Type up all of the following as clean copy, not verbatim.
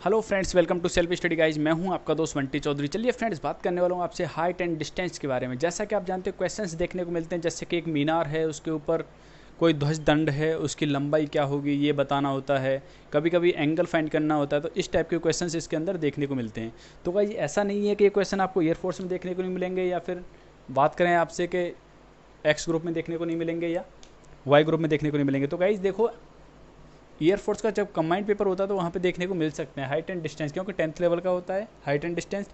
Hello friends, welcome to self study guys. मैं हूं आपका दोस्त बंटी चौधरी। चलिए फ्रेंड्स, बात करने वाला हूं आपसे हाइट एंड डिस्टेंस के बारे में। जैसा कि आप जानते हो, क्वेश्चंस देखने को मिलते हैं, जैसे कि एक मीनार है, उसके ऊपर कोई ध्वज दंड है, उसकी लंबाई क्या होगी ये बताना होता है। कभी कभी एंगल फाइंड करना होता है। तो इस टाइप के क्वेश्चंस इसके अंदर देखने को मिलते हैं। तो गाइज ऐसा नहीं है कि ये क्वेश्चन आपको एयरफोर्स में देखने को नहीं मिलेंगे, या फिर बात करें आपसे कि एक्स ग्रुप में देखने को नहीं मिलेंगे या वाई ग्रुप में देखने को नहीं मिलेंगे। तो गाइज देखो, एयरफोर्स का जब कंबाइंड पेपर होता है तो वहाँ पे देखने को मिल सकते हैं हाइट एंड डिस्टेंस, क्योंकि 10th लेवल का होता है हाइट एंड डिस्टेंस।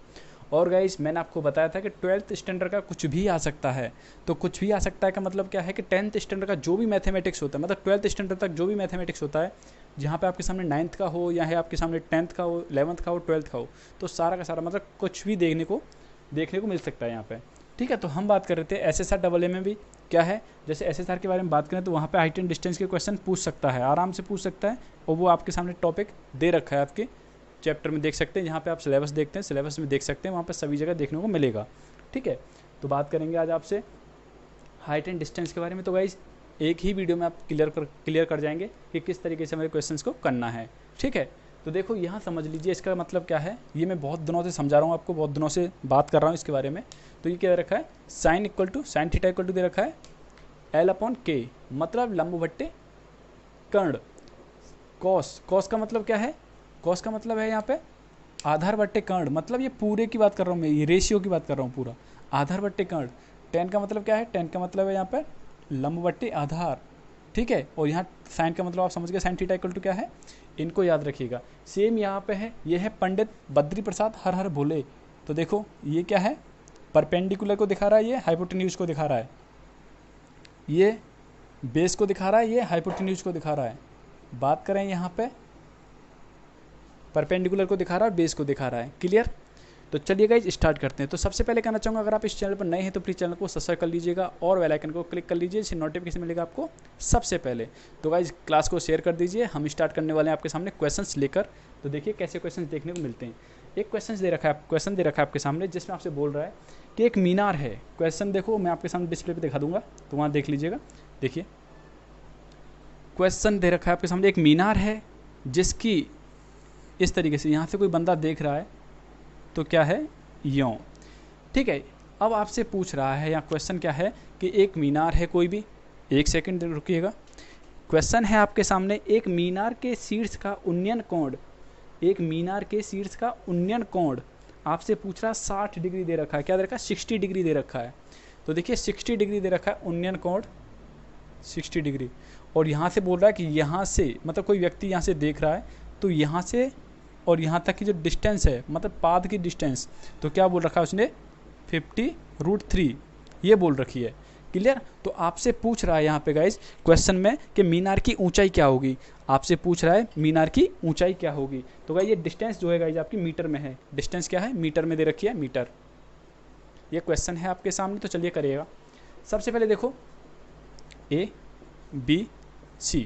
और गाइस, मैंने आपको बताया था कि 12th स्टैंडर्ड का कुछ भी आ सकता है। तो कुछ भी आ सकता है का मतलब क्या है कि 10th स्टैंडर्ड का जो भी मैथमेटिक्स होता है, मतलब 12th स्टैंडर्ड तक जो भी मैथमेटिक्स होता है, जहाँ पे आपके सामने 9th का हो, या है आपके सामने 10th का हो, 11th का हो, 12th का हो, तो सारा का सारा मतलब कुछ भी देखने को मिल सकता है यहाँ पे। ठीक है, तो हम बात कर रहे थे SSR डबल ए में भी क्या है। जैसे SSR के बारे में बात करें तो वहाँ पे हाइट एंड डिस्टेंस के क्वेश्चन पूछ सकता है, आराम से पूछ सकता है। और वो आपके सामने टॉपिक दे रखा है, आपके चैप्टर में देख सकते हैं, जहाँ पे आप सिलेबस देखते हैं, सिलेबस में देख सकते हैं, वहाँ पे सभी जगह देखने को मिलेगा। ठीक है, तो बात करेंगे आज आपसे हाइट एंड डिस्टेंस के बारे में। तो गाइज, एक ही वीडियो में आप क्लियर कर जाएंगे कि किस तरीके से हमें क्वेश्चंस को करना है। ठीक है, तो देखो यहाँ समझ लीजिए इसका मतलब क्या है। ये मैं बहुत दिनों से समझा रहा हूँ आपको, बहुत दिनों से बात कर रहा हूँ इसके बारे में। तो ये क्या दे रखा है, साइन थीटा इक्वल टू दे रखा है L/K, मतलब लंब बट्टे कर्ण। कॉस का मतलब क्या है, कॉस का मतलब है यहाँ पे आधार बट्टे कर्ण, मतलब ये पूरे की बात कर रहा हूँ मैं, ये रेशियो की बात कर रहा हूँ पूरा, आधार बट्टे कर्ण। टेन का मतलब क्या है, टेन का मतलब है यहाँ पे लंब बट्टे आधार। ठीक है, और यहाँ साइन का मतलब आप समझ गए, साइन थीटा इक्वल टू क्या है, इनको याद रखिएगा। सेम यहाँ पे है, ये है पंडित बद्री प्रसाद हर हर भोले। तो देखो ये क्या है, परपेंडिकुलर को दिखा रहा है, ये हाइपोटेन्यूज को दिखा रहा है, ये बेस को दिखा रहा है, ये हाइपोटेन्यूज को दिखा रहा है। बात करें यहाँ पे परपेंडिकुलर को दिखा रहा है, बेस को दिखा रहा है। क्लियर? तो चलिए गाइज स्टार्ट करते हैं। तो सबसे पहले कहना चाहूँगा, अगर आप इस चैनल पर नए हैं तो प्लीज़ चैनल को सब्सक्राइब कर लीजिएगा और बेल आइकन को क्लिक कर लीजिए, जिससे नोटिफिकेशन मिलेगा आपको सबसे पहले। तो गाइज क्लास को शेयर कर दीजिए। हम स्टार्ट करने वाले हैं आपके सामने क्वेश्चंस लेकर। तो देखिए कैसे क्वेश्चंस देखने को मिलते हैं। एक क्वेश्चन दे रखा है आपके सामने, जिसमें आपसे बोल रहा है कि एक मीनार है। क्वेश्चन देखो, मैं आपके सामने डिस्प्ले पर दिखा दूंगा, तो वहाँ देख लीजिएगा। देखिए क्वेश्चन दे रखा है आपके सामने, एक मीनार है जिसकी इस तरीके से यहाँ से कोई बंदा देख रहा है, तो क्या है, यों। ठीक है, अब आपसे पूछ रहा है, या क्वेश्चन क्या है कि एक मीनार है कोई भी, एक सेकंड रुकिएगा। क्वेश्चन है आपके सामने, एक मीनार के शीर्ष का उन्नयन कोण, एक मीनार के शीर्ष का उन्नयन कोण आपसे पूछ रहा है 60 डिग्री दे रखा है। क्या दे रखा है, 60 डिग्री दे रखा है। तो देखिए 60 डिग्री दे रखा है उन्नयन कोण, 60 डिग्री। और यहाँ से बोल रहा है कि यहाँ से, मतलब कोई व्यक्ति यहाँ से देख रहा है, तो यहाँ से और यहाँ तक की जो डिस्टेंस है, मतलब पाद की डिस्टेंस, तो क्या बोल रखा है उसने, 50√3 ये बोल रखी है। क्लियर? तो आपसे पूछ रहा है यहाँ पे गाइज क्वेश्चन में कि मीनार की ऊंचाई क्या होगी। आपसे पूछ रहा है मीनार की ऊंचाई क्या होगी। तो गाइज ये डिस्टेंस जो है गाइज आपकी मीटर में है। डिस्टेंस क्या है, मीटर में दे रखी है, मीटर। ये क्वेश्चन है आपके सामने, तो चलिए करिएगा। सबसे पहले देखो ABC,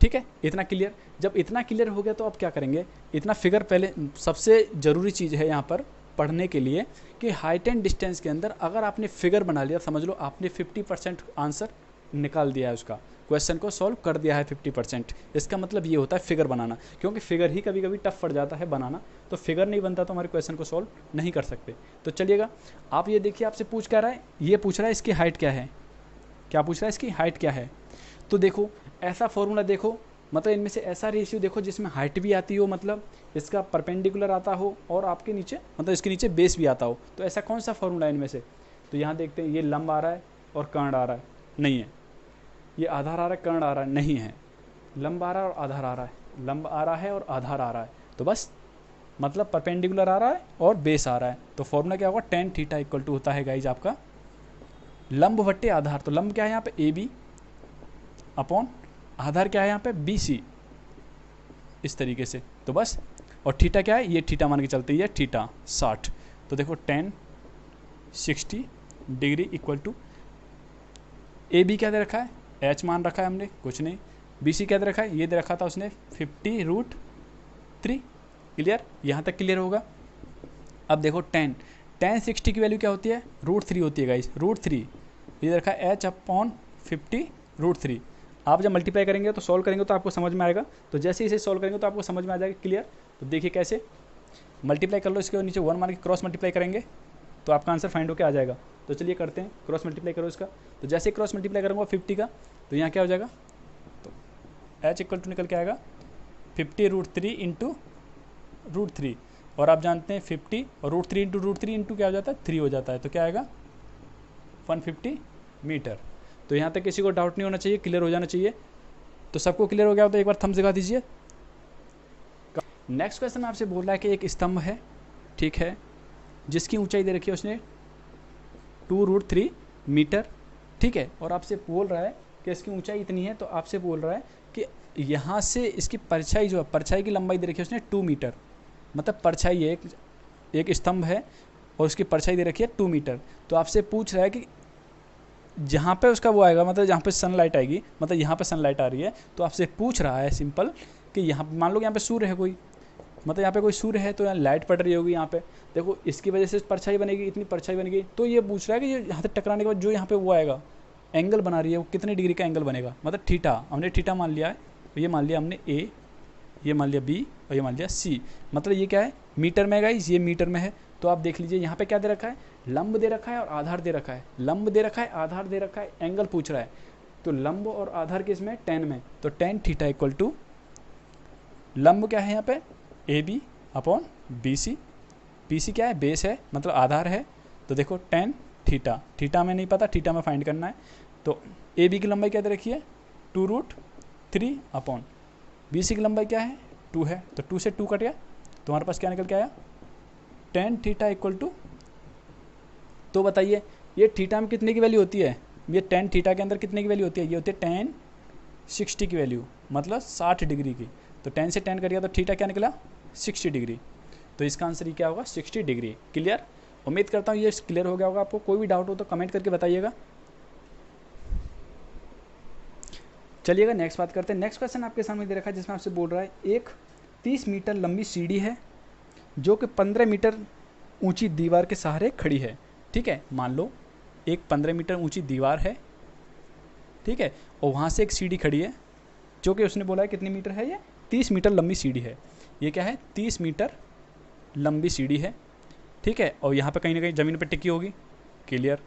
ठीक है, इतना क्लियर। जब इतना क्लियर हो गया तो अब क्या करेंगे, इतना फिगर पहले, सबसे ज़रूरी चीज़ है यहाँ पर पढ़ने के लिए कि हाइट एंड डिस्टेंस के अंदर अगर आपने फिगर बना लिया, समझ लो आपने 50% आंसर निकाल दिया है, उसका क्वेश्चन को सॉल्व कर दिया है 50%। इसका मतलब ये होता है फिगर बनाना, क्योंकि फिगर ही कभी कभी टफ पड़ जाता है बनाना। तो फिगर नहीं बनता तो हमारे क्वेश्चन को सॉल्व नहीं कर सकते। तो चलिएगा, आप ये देखिए, आपसे पूछ क्या रहा है, ये पूछ रहा है इसकी हाइट क्या है। क्या पूछ रहा है, इसकी हाइट क्या है। तो देखो ऐसा फॉर्मूला देखो, मतलब इनमें से ऐसा रेशियो देखो जिसमें हाइट भी आती हो, मतलब इसका परपेंडिकुलर आता हो, और आपके नीचे, मतलब इसके नीचे बेस भी आता हो। तो ऐसा कौन सा फॉर्मूला है इनमें से। तो यहाँ देखते हैं, ये लंब आ रहा है और कर्ण आ रहा है, नहीं है। ये आधार आ रहा है, कर्ण आ रहा है, नहीं है। लंब आ रहा है और आधार आ रहा है, लंब आ रहा है और आधार आ रहा है। तो बस मतलब परपेंडिकुलर आ रहा है और बेस आ रहा है। तो फॉर्मूला क्या होगा, टेन थीटा इक्वल टू होता है गाइज आपका लंब बट्टे आधार। तो लंब क्या है यहाँ पे, AB अपॉन आधार क्या है यहाँ पे, BC, इस तरीके से। तो बस, और थीटा क्या है, ये थीटा मान के चलते हैं, ये थीटा 60। तो देखो 10 60 डिग्री इक्वल टू AB क्या दे रखा है, H मान रखा है हमने, कुछ नहीं। BC क्या दे रखा है, ये दे रखा था उसने 50√3। क्लियर? यहाँ तक क्लियर होगा। अब देखो 10 60 की वैल्यू क्या होती है, √3 होती है गाइस, √3। ये दे रखा है H अपॉन 50√3। आप जब मल्टीप्लाई करेंगे तो सॉल्व करेंगे तो आपको समझ में आएगा। तो जैसे ही इसे सॉल्व करेंगे तो आपको समझ में आ जाएगा क्लियर। तो देखिए कैसे मल्टीप्लाई कर लो, इसके नीचे 1 मान के क्रॉस मल्टीप्लाई करेंगे तो आपका आंसर फाइंड होकर आ जाएगा। तो चलिए करते हैं, क्रॉस मल्टीप्लाई करो इसका। तो जैसे क्रॉस मल्टीप्लाई करूँगा 50 का, तो यहाँ क्या हो जाएगा, तो h इक्वल टू निकल के आएगा 50√3 इंटू √3, और आप जानते हैं 50 और √3 इंटू √3 इंटू क्या हो जाता है 3 हो जाता है, तो क्या आएगा 150 मीटर। तो यहाँ तक किसी को डाउट नहीं होना चाहिए, क्लियर हो जाना चाहिए। तो सबको क्लियर हो गया हो तो एक बार थम्स दिखा दीजिए। नेक्स्ट क्वेश्चन आपसे बोल रहा है कि एक स्तंभ है, ठीक है, जिसकी ऊंचाई दे रखी है उसने 2√3 मीटर, ठीक है, और आपसे बोल रहा है कि इसकी ऊंचाई इतनी है। तो आपसे बोल रहा है कि यहाँ से इसकी परछाई जो है, परछाई की लंबाई दे रखी है उसने 2 मीटर, मतलब परछाई है, एक स्तंभ है और उसकी परछाई दे रखी है 2 मीटर। तो आपसे पूछ रहा है कि जहाँ पे उसका वो आएगा, मतलब जहाँ पे सनलाइट आएगी, मतलब यहाँ पे सनलाइट आ रही है, तो आपसे पूछ रहा है सिंपल कि यहाँ मान लो यहाँ पे सूर्य है कोई, मतलब यहाँ पे कोई सूर्य है तो यहाँ लाइट पड़ रही होगी, यहाँ पे देखो इसकी वजह से परछाई बनेगी, इतनी परछाई बनेगी। तो ये पूछ रहा है कि ये यहाँ से टकराने के बाद जो यहाँ पे वो आएगा एंगल बना रही है, वो कितने डिग्री का एंगल बनेगा, मतलब थीटा। हमने थीटा मान लिया है, तो ये मान लिया हमने ए, ये मान लिया बी और ये मान लिया सी। मतलब ये क्या है मीटर में गाइस, ये मीटर में है। तो आप देख लीजिए यहाँ पे क्या दे रखा है, लंब दे रखा है और आधार दे रखा है, लंब दे रखा है, आधार दे रखा है, एंगल पूछ रहा है। तो लंब और आधार किस में, tan में, तो tan थीटा इक्वल टू लंब क्या है यहाँ पे A B upon B C, B C क्या है बेस है, मतलब आधार है। तो देखो tan थीटा, थीटा में नहीं पता, थीटा में फाइंड करना है। तो ए बी की लंबाई क्या दे रखी है 2√3 अपॉन बी सी की लंबाई क्या है 2 है, तो 2 से 2 कट गया, तो हमारे पास क्या निकल के आया tan थीटा इक्वल टू, तो बताइए ये थीटा में कितने की वैल्यू होती है, ये tan थीटा के अंदर कितने की वैल्यू होती है, ये होती है tan 60 की वैल्यू, मतलब 60 डिग्री की। तो tan से tan कट गया तो थीटा क्या निकला 60 डिग्री। तो इसका आंसर ये क्या होगा 60 डिग्री। क्लियर, उम्मीद करता हूँ ये क्लियर हो गया होगा। आपको कोई भी डाउट हो तो कमेंट करके बताइएगा। चलिएगा नेक्स्ट बात करते हैं। नेक्स्ट क्वेश्चन आपके सामने दे रखा है जिसमें आपसे बोल रहा है एक 30 मीटर लंबी सीढ़ी है जो कि 15 मीटर ऊंची दीवार के सहारे खड़ी है, ठीक है। मान लो एक 15 मीटर ऊंची दीवार है, ठीक है, और वहाँ से एक सीढ़ी खड़ी है जो कि उसने बोला है कितनी मीटर है, ये 30 मीटर लंबी सीढ़ी है। ये क्या है 30 मीटर लंबी सीढ़ी है, ठीक है, और यहाँ पे कहीं ना कहीं ज़मीन पे टिकी होगी। क्लियर,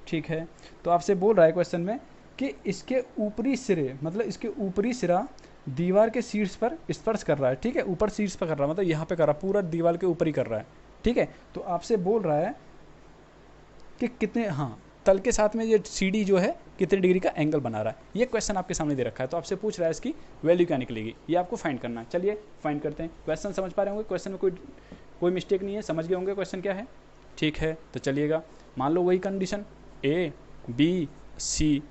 ठीक है। तो आपसे बोल रहा है क्वेश्चन में कि इसके ऊपरी सिरे, मतलब इसके ऊपरी सिरा दीवार के शीर्ष पर स्पर्श कर रहा है, ठीक है, ऊपर शीर्ष पर कर रहा है, मतलब यहाँ पे कर रहा है, पूरा दीवार के ऊपर ही कर रहा है, ठीक है। तो आपसे बोल रहा है कि कितने, हाँ, तल के साथ में ये सीढ़ी जो है कितने डिग्री का एंगल बना रहा है। ये क्वेश्चन आपके सामने दे रखा है। तो आपसे पूछ रहा है इसकी वैल्यू क्या निकलेगी, ये आपको फाइंड करना है। चलिए फाइंड करते हैं। क्वेश्चन समझ पा रहे होंगे, क्वेश्चन में कोई मिस्टेक नहीं है, समझ गए होंगे क्वेश्चन क्या है, ठीक है। तो चलिएगा, मान लो वही कंडीशन ए बी सी,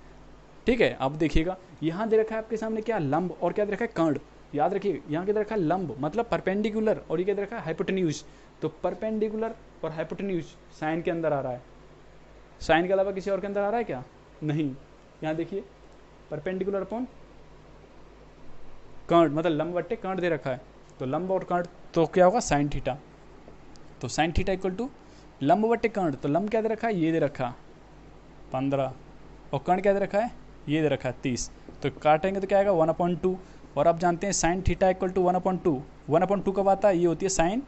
ठीक है। अब देखिएगा यहाँ दे रखा है आपके सामने क्या लंब, और क्या दे रखा है कर्ण। याद रखिए यहाँ क्या दे रखा है लंब मतलब परपेंडिकुलर, और ये क्या दे रखा है हाइपोटेन्यूज। तो परपेंडिकुलर और हाइपोटेन्यूज साइन के अंदर आ रहा है, साइन के अलावा किसी और के अंदर आ रहा है क्या, नहीं। यहाँ देखिए परपेंडिकुलर अपॉन कर्ण, मतलब लंब बट्टे कर्ण दे रखा है। तो लंब और कर्ण तो क्या होगा साइन थीटा। तो साइन थीटा इक्वल टू लंब बट्टे कर्ण, तो लंब क्या दे रखा है, ये दे रखा 15, और कर्ण क्या दे रखा है, ये दे रखा है 30। तो काटेंगे तो क्या आएगा 1/2। और आप जानते हैं साइन थीटा इक्वल टू 1/2। 1/2 कब आता है, ये होती है साइन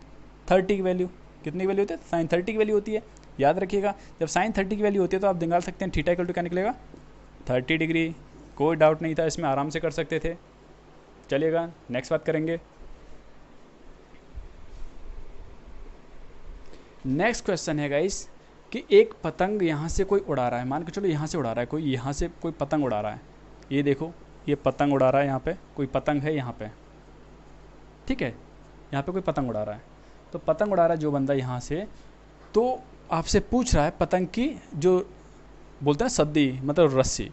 30 की वैल्यू। कितनी की वैल्यू होती है, साइन 30 की वैल्यू होती है। याद रखिएगा जब साइन 30 की वैल्यू होती है तो आप निकाल सकते हैं थीटा इक्वल टू क्या निकलेगा 30 डिग्री। कोई डाउट नहीं था इसमें, आराम से कर सकते थे। चलिएगा नेक्स्ट बात करेंगे। नेक्स्ट क्वेश्चन है गाइस कि एक पतंग यहाँ से कोई उड़ा रहा है, मान के चलो यहाँ से उड़ा रहा है कोई, यहाँ से कोई पतंग उड़ा रहा है। ये देखो ये पतंग उड़ा रहा है, यहाँ पे कोई पतंग है यहाँ पे, ठीक है, यहाँ पे कोई पतंग उड़ा रहा है। तो पतंग उड़ा रहा है जो बंदा यहाँ से, तो आपसे पूछ रहा है पतंग की जो बोलते हैं सद्दी, मतलब रस्सी,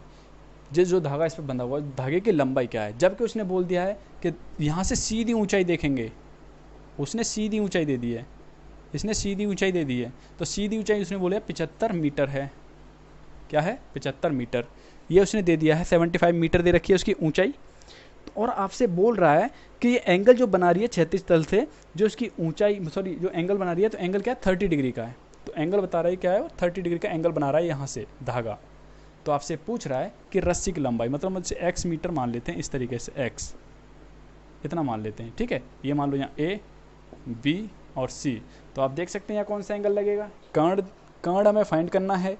जो धागा इस पर बंधा हुआ है, धागे की लंबाई क्या है। जबकि उसने बोल दिया है कि यहाँ से सीधी ऊंचाई देखेंगे, उसने सीधी ऊंचाई दे दी है, इसने सीधी ऊंचाई दे दी है। तो सीधी ऊंचाई उसने बोला 75 मीटर है। क्या है 75 मीटर, ये उसने दे दिया है। 75 मीटर दे रखी है उसकी ऊंचाई। और आपसे बोल रहा है कि ये एंगल जो बना रही है 36 तल से, जो इसकी ऊंचाई सॉरी जो एंगल बना रही है, तो एंगल क्या है 30 डिग्री का है। तो एंगल बता रहा है क्या है, 30 डिग्री का एंगल बना रहा है यहाँ से धागा। तो आपसे पूछ रहा है कि रस्सी की लंबाई, मतलब मुझसे x मीटर मान लेते हैं, इस तरीके से x इतना मान लेते हैं, ठीक है। ये मान लो यहाँ A B और C, तो आप देख सकते हैं यहाँ कौन सा एंगल लगेगा। कर्ण हमें फाइंड करना है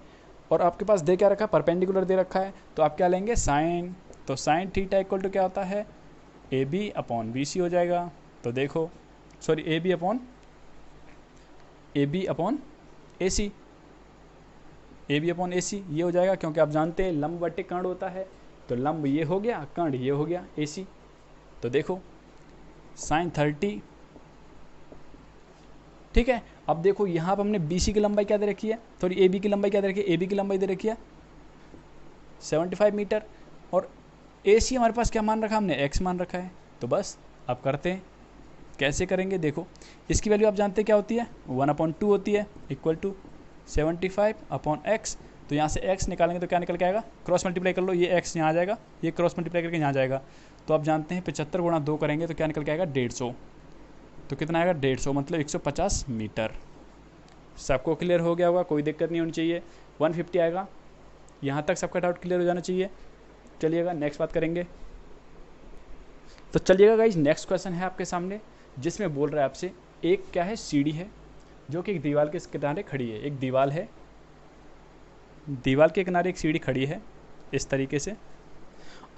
और आपके पास दे क्या रखा है, परपेंडिकुलर दे रखा है, तो आप क्या लेंगे, साइन। तो साइन थीटा इक्वल टू क्या होता है, AB अपॉन BC हो जाएगा। तो देखो sorry AB upon AC, AB upon AC ये हो जाएगा, क्योंकि आप जानते हैं लंब बटे कर्ण होता है, तो लंब ये हो गया, कर्ण ये हो गया AC। तो देखो साइन 30, ठीक है। अब देखो यहाँ पर हमने BC की लंबाई क्या दे रखी है, सॉरी AB की लंबाई क्या दे रखी है, AB की लंबाई दे रखी है 75 मीटर, और AC हमारे पास क्या मान रखा हमने, x मान रखा है। तो बस अब करते हैं, कैसे करेंगे, देखो इसकी वैल्यू आप जानते हैं क्या होती है, 1/2 होती है, इक्वल टू 75 अपॉन x। तो यहाँ से x निकालेंगे तो क्या निकल के आएगा, क्रॉस मल्टीप्लाई कर लो, ये x यहाँ आ जाएगा, ये क्रॉस मल्टीप्लाई करके यहाँ जाएगा। तो आप जानते हैं 75 गुणा 2 करेंगे तो क्या निकल के आएगा, 150। तो कितना आएगा, 150, मतलब 150 मीटर। सबको क्लियर हो गया होगा, कोई दिक्कत नहीं होनी चाहिए। 150 आएगा, यहाँ तक सबका डाउट क्लियर हो जाना चाहिए। चलिएगा नेक्स्ट बात करेंगे। तो चलिएगा गाइज, नेक्स्ट क्वेश्चन है आपके सामने, जिसमें बोल रहा है आपसे, एक क्या है, सीढ़ी है जो कि एक दीवार के किनारे खड़ी है। एक दीवार है, दीवार के किनारे एक सीढ़ी खड़ी है इस तरीके से।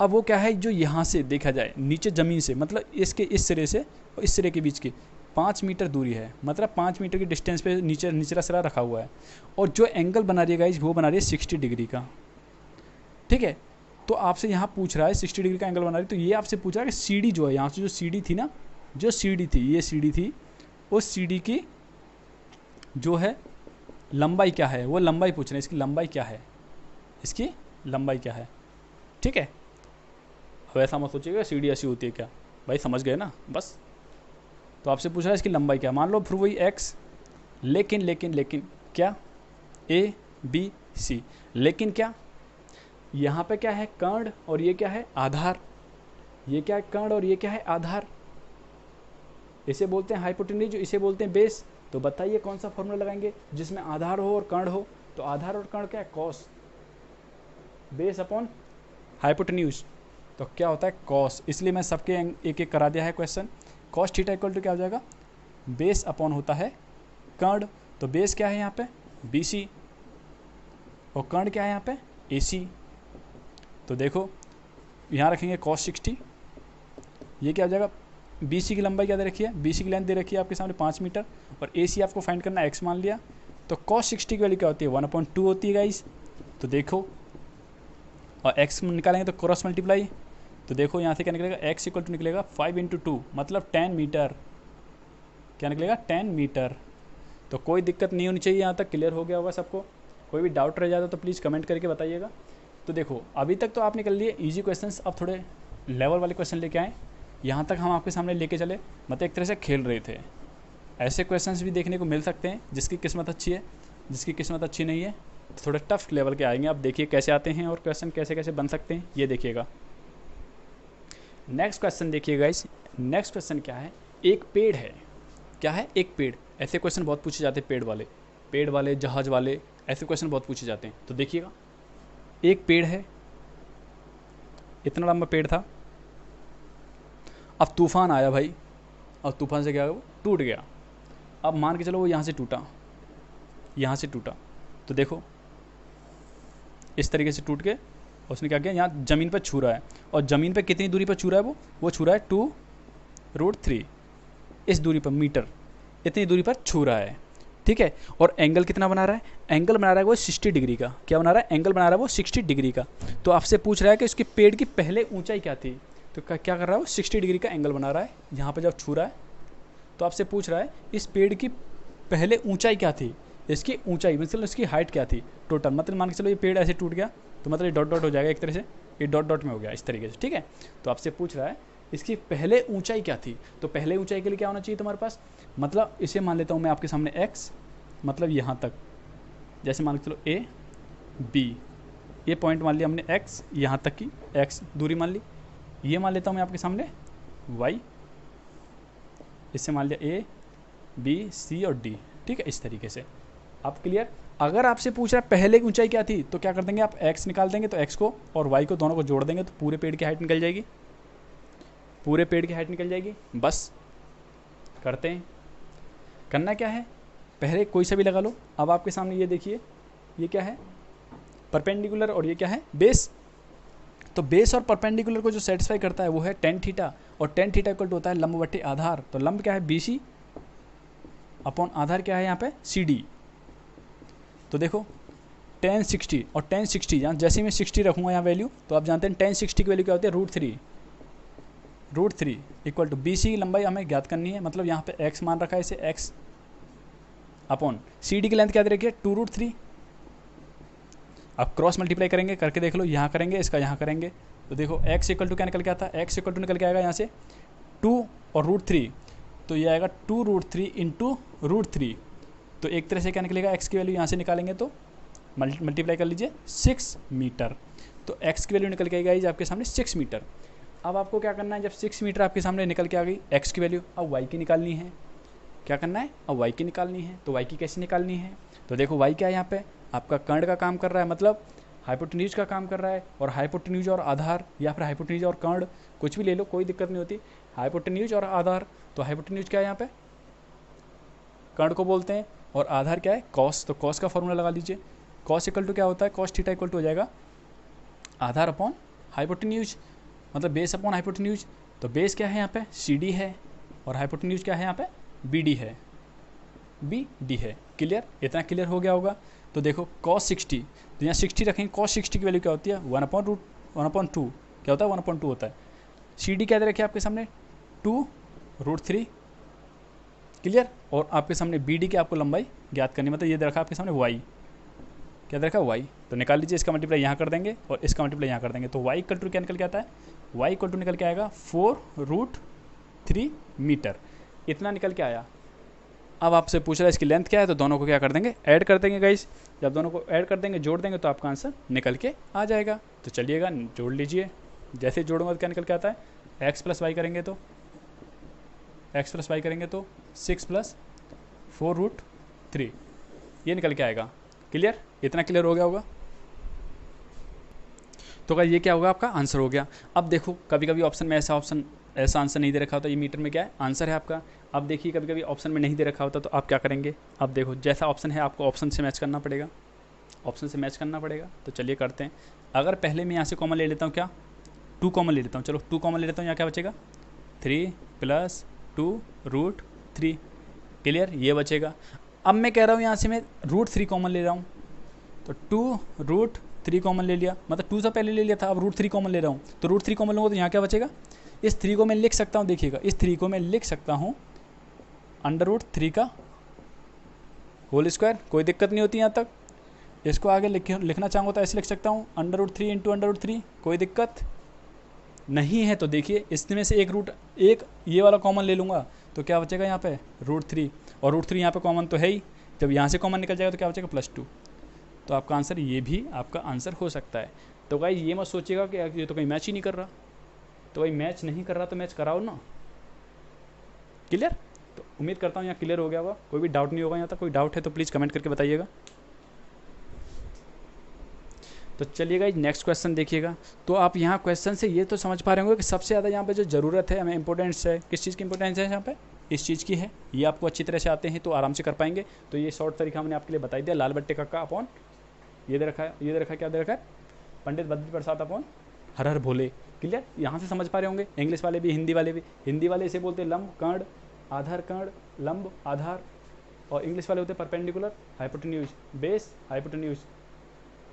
अब वो क्या है, जो यहाँ से देखा जाए नीचे ज़मीन से, मतलब इसके इस सिरे से और इस सिरे के बीच की 5 मीटर दूरी है, मतलब 5 मीटर की डिस्टेंस पे निचला सिरा रखा हुआ है, और जो एंगल बना रही है गाइज वो बना रही है 60 डिग्री का, ठीक है। तो आपसे यहाँ पूछ रहा है 60 डिग्री का एंगल बना रही है, तो ये आपसे पूछ रहा है कि सीढ़ी जो है, यहाँ से जो सीढ़ी थी ना, जो सीढ़ी थी, ये सीढ़ी थी, उस सीढ़ी की जो है लंबाई क्या है, वो लंबाई पूछ रहे हैं, इसकी लंबाई क्या है, इसकी लंबाई क्या है, ठीक है। अब ऐसा मत सोचिएगा सीढ़ी ऐसी होती है क्या, भाई समझ गए ना बस। तो आपसे पूछ रहा है इसकी लंबाई क्या, मान लो फिर वही x, लेकिन क्या, ABC, लेकिन क्या, यहाँ पे क्या है, कर्ण, और ये क्या है, आधार। ये क्या है, कर्ण, और ये क्या है, आधार। इसे बोलते हैं हाइपोटेन्यूज, इसे बोलते हैं बेस। तो बताइए कौन सा फॉर्मूला लगाएंगे जिसमें आधार हो और कर्ण हो। तो आधार और कर्ण क्या है, कॉस, बेस अपॉन हाइपोटेन्यूज। तो क्या होता है, कॉस। इसलिए मैं सबके एक एक करा दिया है question. Cos theta equal to क्या हो जाएगा, बेस अपॉन होता है कर्ण। तो बेस क्या है यहाँ पे, BC, और कर्ण क्या है यहाँ पे, AC। तो देखो यहाँ रखेंगे cos 60, ये क्या हो जाएगा, BC की लंबाई क्या दे रखी है, BC की लेंथ दे रखी है आपके सामने 5 मीटर, और AC आपको फाइंड करना है, x मान लिया। तो cos 60 की वैल्यू क्या होती है, 1/2 होती है गाइस। तो देखो, और x निकालेंगे तो क्रॉस मल्टीप्लाई। तो देखो यहाँ से क्या निकलेगा, x इक्वल टू निकलेगा 5 × 2, मतलब 10 मीटर। क्या निकलेगा, 10 मीटर। तो कोई दिक्कत नहीं होनी चाहिए, यहाँ तक क्लियर हो गया होगा सबको। कोई भी डाउट रह जाता तो प्लीज़ कमेंट करके बताइएगा। तो देखो अभी तक तो आपने कर लिए इजी क्वेश्चंस, अब थोड़े लेवल वाले क्वेश्चन लेके आए। यहाँ तक हम आपके सामने लेके चले, मतलब एक तरह से खेल रहे थे। ऐसे क्वेश्चंस भी देखने को मिल सकते हैं, जिसकी किस्मत अच्छी है, जिसकी किस्मत अच्छी नहीं है तो थोड़े टफ लेवल के आएंगे। आप देखिए कैसे आते हैं और क्वेश्चन कैसे कैसे बन सकते हैं, ये देखिएगा। नेक्स्ट क्वेश्चन देखिएगा इस, नेक्स्ट क्वेश्चन क्या है, एक पेड़ है, क्या है, एक पेड़। ऐसे क्वेश्चन बहुत पूछे जाते हैं, पेड़ वाले, जहाज वाले, ऐसे क्वेश्चन बहुत पूछे जाते हैं। तो देखिएगा, एक पेड़ है, इतना लंबा पेड़ था, अब तूफान आया भाई, और तूफान से क्या हुआ, टूट गया। अब मान के चलो वो यहाँ से टूटा, तो देखो इस तरीके से टूट के उसने क्या किया, यहाँ ज़मीन पर छू रहा है, और ज़मीन पर कितनी दूरी पर छू रहा है, वो छू रहा है 2√3, इस दूरी पर, मीटर इतनी दूरी पर छू रहा है, ठीक है। और एंगल कितना बना रहा है, एंगल बना रहा है वो 60 डिग्री का। क्या बना रहा है, एंगल बना रहा है वो 60 डिग्री का। तो आपसे पूछ रहा है कि उसके पेड़ की पहले ऊंचाई क्या थी। तो क्या कर रहा है, वो 60 डिग्री का एंगल बना रहा है यहाँ पर जब छू रहा है। तो आपसे पूछ रहा है इस पेड़ की पहले ऊंचाई क्या थी, इसकी ऊंचाई मतलब इसकी हाइट क्या थी टोटल। मतलब मान के चलो ये पेड़ ऐसे टूट गया तो मतलब ये डॉट डॉट हो जाएगा, एक तरह से ये डॉट डॉट में हो गया इस तरीके से, ठीक है। तो आपसे पूछ रहा है इसकी पहले ऊंचाई क्या थी। तो पहले ऊंचाई के लिए क्या होना चाहिए तुम्हारे पास, मतलब इसे मान लेता हूँ मैं आपके सामने x, मतलब यहाँ तक, जैसे मान के चलो A B, ये पॉइंट मान लिया हमने x, यहाँ तक की x दूरी मान ली। ये मान लेता हूँ मैं आपके सामने y, इससे मान लिया A B C और D, ठीक है, इस तरीके से। आप क्लियर। अगर आपसे पूछ रहा है पहले की ऊंचाई क्या थी, तो क्या कर देंगे आप, x निकाल देंगे, तो x को और y को दोनों को जोड़ देंगे तो पूरे पेड़ की हाइट निकल जाएगी, पूरे पेड़ की हाइट निकल जाएगी। बस करते हैं। करना क्या है, पहले कोई सा भी लगा लो। अब आपके सामने ये देखिए, ये क्या है, परपेंडिकुलर, और ये क्या है, बेस। तो बेस और परपेंडिकुलर को जो सेटिस्फाई करता है वो है टेन थीटा, और टेन थीटा इक्वल टू होता है लंब बटे आधार। तो लंब क्या है, BC अपॉन आधार क्या है यहाँ पे, CD। तो देखो टेन 60 और टेन 60, यहाँ जैसे मैं 60 रखूँगा यहाँ वैल्यू, तो आप जानते हैं टेन 60 की वैल्यू क्या होती है, √3 इक्वल टू BC की लंबाई हमें ज्ञात करनी है, मतलब यहाँ पे x मान रखा है इसे, x अपॉन CD की लेंथ क्या दे रखी है, 2√3। अब क्रॉस मल्टीप्लाई करेंगे, करके देख लो, यहाँ करेंगे इसका यहाँ करेंगे, तो देखो x इक्वल टू क्या निकल के आता है, x इक्वल टू निकल के आएगा यहाँ से 2 और √3, तो ये आएगा 2√3 इंटू √3। तो एक तरह से क्या निकलेगा, x की वैल्यू यहाँ से निकालेंगे तो मल्टीप्लाई कर लीजिए 6 मीटर, तो x की वैल्यू निकल के आएगी आपके सामने 6 मीटर। अब आपको क्या करना है, जब 6 मीटर आपके सामने निकल के आ गई x की वैल्यू, अब y की निकालनी है। क्या करना है, अब y की निकालनी है। तो y की कैसे निकालनी है, तो देखो y क्या है यहाँ पे, आपका कर्ण का काम कर रहा है, मतलब हाइपोटेन्यूज का काम कर रहा है, और हाइपोटेन्यूज और आधार या फिर हाइपोटेन्यूज और कर्ण कुछ भी ले लो, कोई दिक्कत नहीं होती। हाइपोटेन्यूज और आधार, तो हाइपोटेन्यूज क्या है यहाँ पे, कर्ण को बोलते हैं, और आधार क्या है, कॉस। तो कॉस का फॉर्मूला लगा लीजिए, कॉस इक्वल टू क्या होता है, कॉस थीटा इक्वल टू हो जाएगा आधार अपॉन हाइपोटेन्यूज, मतलब बेस अपॉन हाइपोटेन्यूज। तो बेस क्या है यहाँ पे, CD है, और हाइपोटेन्यूज क्या है यहाँ पे, BD है। क्लियर, इतना क्लियर हो गया होगा। तो देखो cos 60, तो यहाँ 60 रखेंगे, cos 60 की वैल्यू क्या होती है, 1/2 क्या होता है, 1/2 होता है। CD क्या दे रखे आपके सामने, 2√3। क्लियर, और आपके सामने BD की आपको लंबाई ज्ञात करनी, मतलब ये दे रखा आपके सामने y, क्या दे रखा y, तो निकाल लीजिए, इसका मल्टीप्लाई यहाँ कर देंगे और इसका मल्टीप्लाई यहाँ कर देंगे, तो y इक्वल टू क्या निकल के आता है, y इक्वल टू निकल के आएगा 4√3 मीटर। इतना निकल के आया। अब आपसे पूछ रहा है इसकी लेंथ क्या है, तो दोनों को क्या कर देंगे, ऐड कर देंगे गाइस। जब दोनों को ऐड कर देंगे, जोड़ देंगे, तो आपका आंसर निकल के आ जाएगा। तो चलिएगा जोड़ लीजिए, जैसे जोड़ूंगा तो क्या निकल के आता है, x + y करेंगे तो 6 + 4√3 ये निकल के आएगा। क्लियर, इतना क्लियर हो गया होगा। तो क्या ये क्या होगा, आपका आंसर हो गया। अब देखो कभी कभी ऑप्शन में ऐसा आंसर नहीं दे रखा होता, ये मीटर में क्या है, आंसर है आपका। अब देखिए कभी कभी ऑप्शन में नहीं दे रखा होता, तो आप क्या करेंगे, अब देखो जैसा ऑप्शन है आपको ऑप्शन से मैच करना पड़ेगा, तो चलिए करते हैं। अगर पहले मैं यहाँ से कॉमन ले लेता हूँ, क्या 2 कॉमन ले लेता हूँ, चलो 2 कॉमन ले लेता हूँ, यहाँ क्या बचेगा, 3 + 2√3। क्लियर, ये बचेगा। अब मैं कह रहा हूँ यहाँ से मैं √3 कॉमन ले रहा हूँ, तो 2√3 कॉमन ले लिया, मतलब 2 से पहले ले लिया था, अब √3 कॉमन ले रहा हूँ, तो √3 कॉमन लूँगा तो यहाँ क्या बचेगा, इस 3 को मैं लिख सकता हूँ, देखिएगा इस 3 को मैं लिख सकता हूँ √3 का होल स्क्वायर, कोई दिक्कत नहीं होती यहाँ तक। इसको आगे लिखना चाहूँगा तो ऐसे लिख सकता हूँ √3 इंटू √3, कोई दिक्कत नहीं है। तो देखिए इसमें से एक ये वाला कॉमन ले लूँगा, तो क्या बचेगा यहाँ पे √3, और √3 यहाँ पे कॉमन तो है ही, जब यहाँ से कॉमन निकल जाएगा तो क्या बचेगा +2। तो आपका आंसर ये भी आपका आंसर हो सकता है। तो भाई ये मत सोचिएगा कि ये तो कहीं मैच ही नहीं कर रहा, तो भाई मैच नहीं कर रहा तो मैच कराओ ना। क्लियर, तो उम्मीद करता हूँ यहाँ क्लियर हो गया होगा, कोई भी डाउट नहीं होगा यहाँ तक। कोई डाउट है तो प्लीज़ कमेंट करके बताइएगा। तो चलिएगा नेक्स्ट क्वेश्चन देखिएगा। तो आप यहाँ क्वेश्चन से ये तो समझ पा रहे होंगे कि सबसे ज़्यादा यहाँ पे जो ज़रूरत है हमें, इंपॉर्टेंस है, किस चीज़ की इंपॉर्टेंस है यहाँ पे, इस चीज़ की है। ये आपको अच्छी तरह से आते हैं तो आराम से कर पाएंगे। तो ये शॉर्ट तरीका मैंने आपके लिए बताई दिया, लाल बट्टे का अपॉन ये दे रखा है, क्या दे रखा है, पंडित बद्री प्रसाद अपॉन हर हर भोले। क्लियर, यहाँ से समझ पा रहे होंगे। इंग्लिश वाले भी, हिंदी वाले इसे बोलते हैं लंब कर्ण, आधार कर्ण, लंब आधार, और इंग्लिश वाले होते हैं perpendicular, hypotenuse, base, hypotenuse,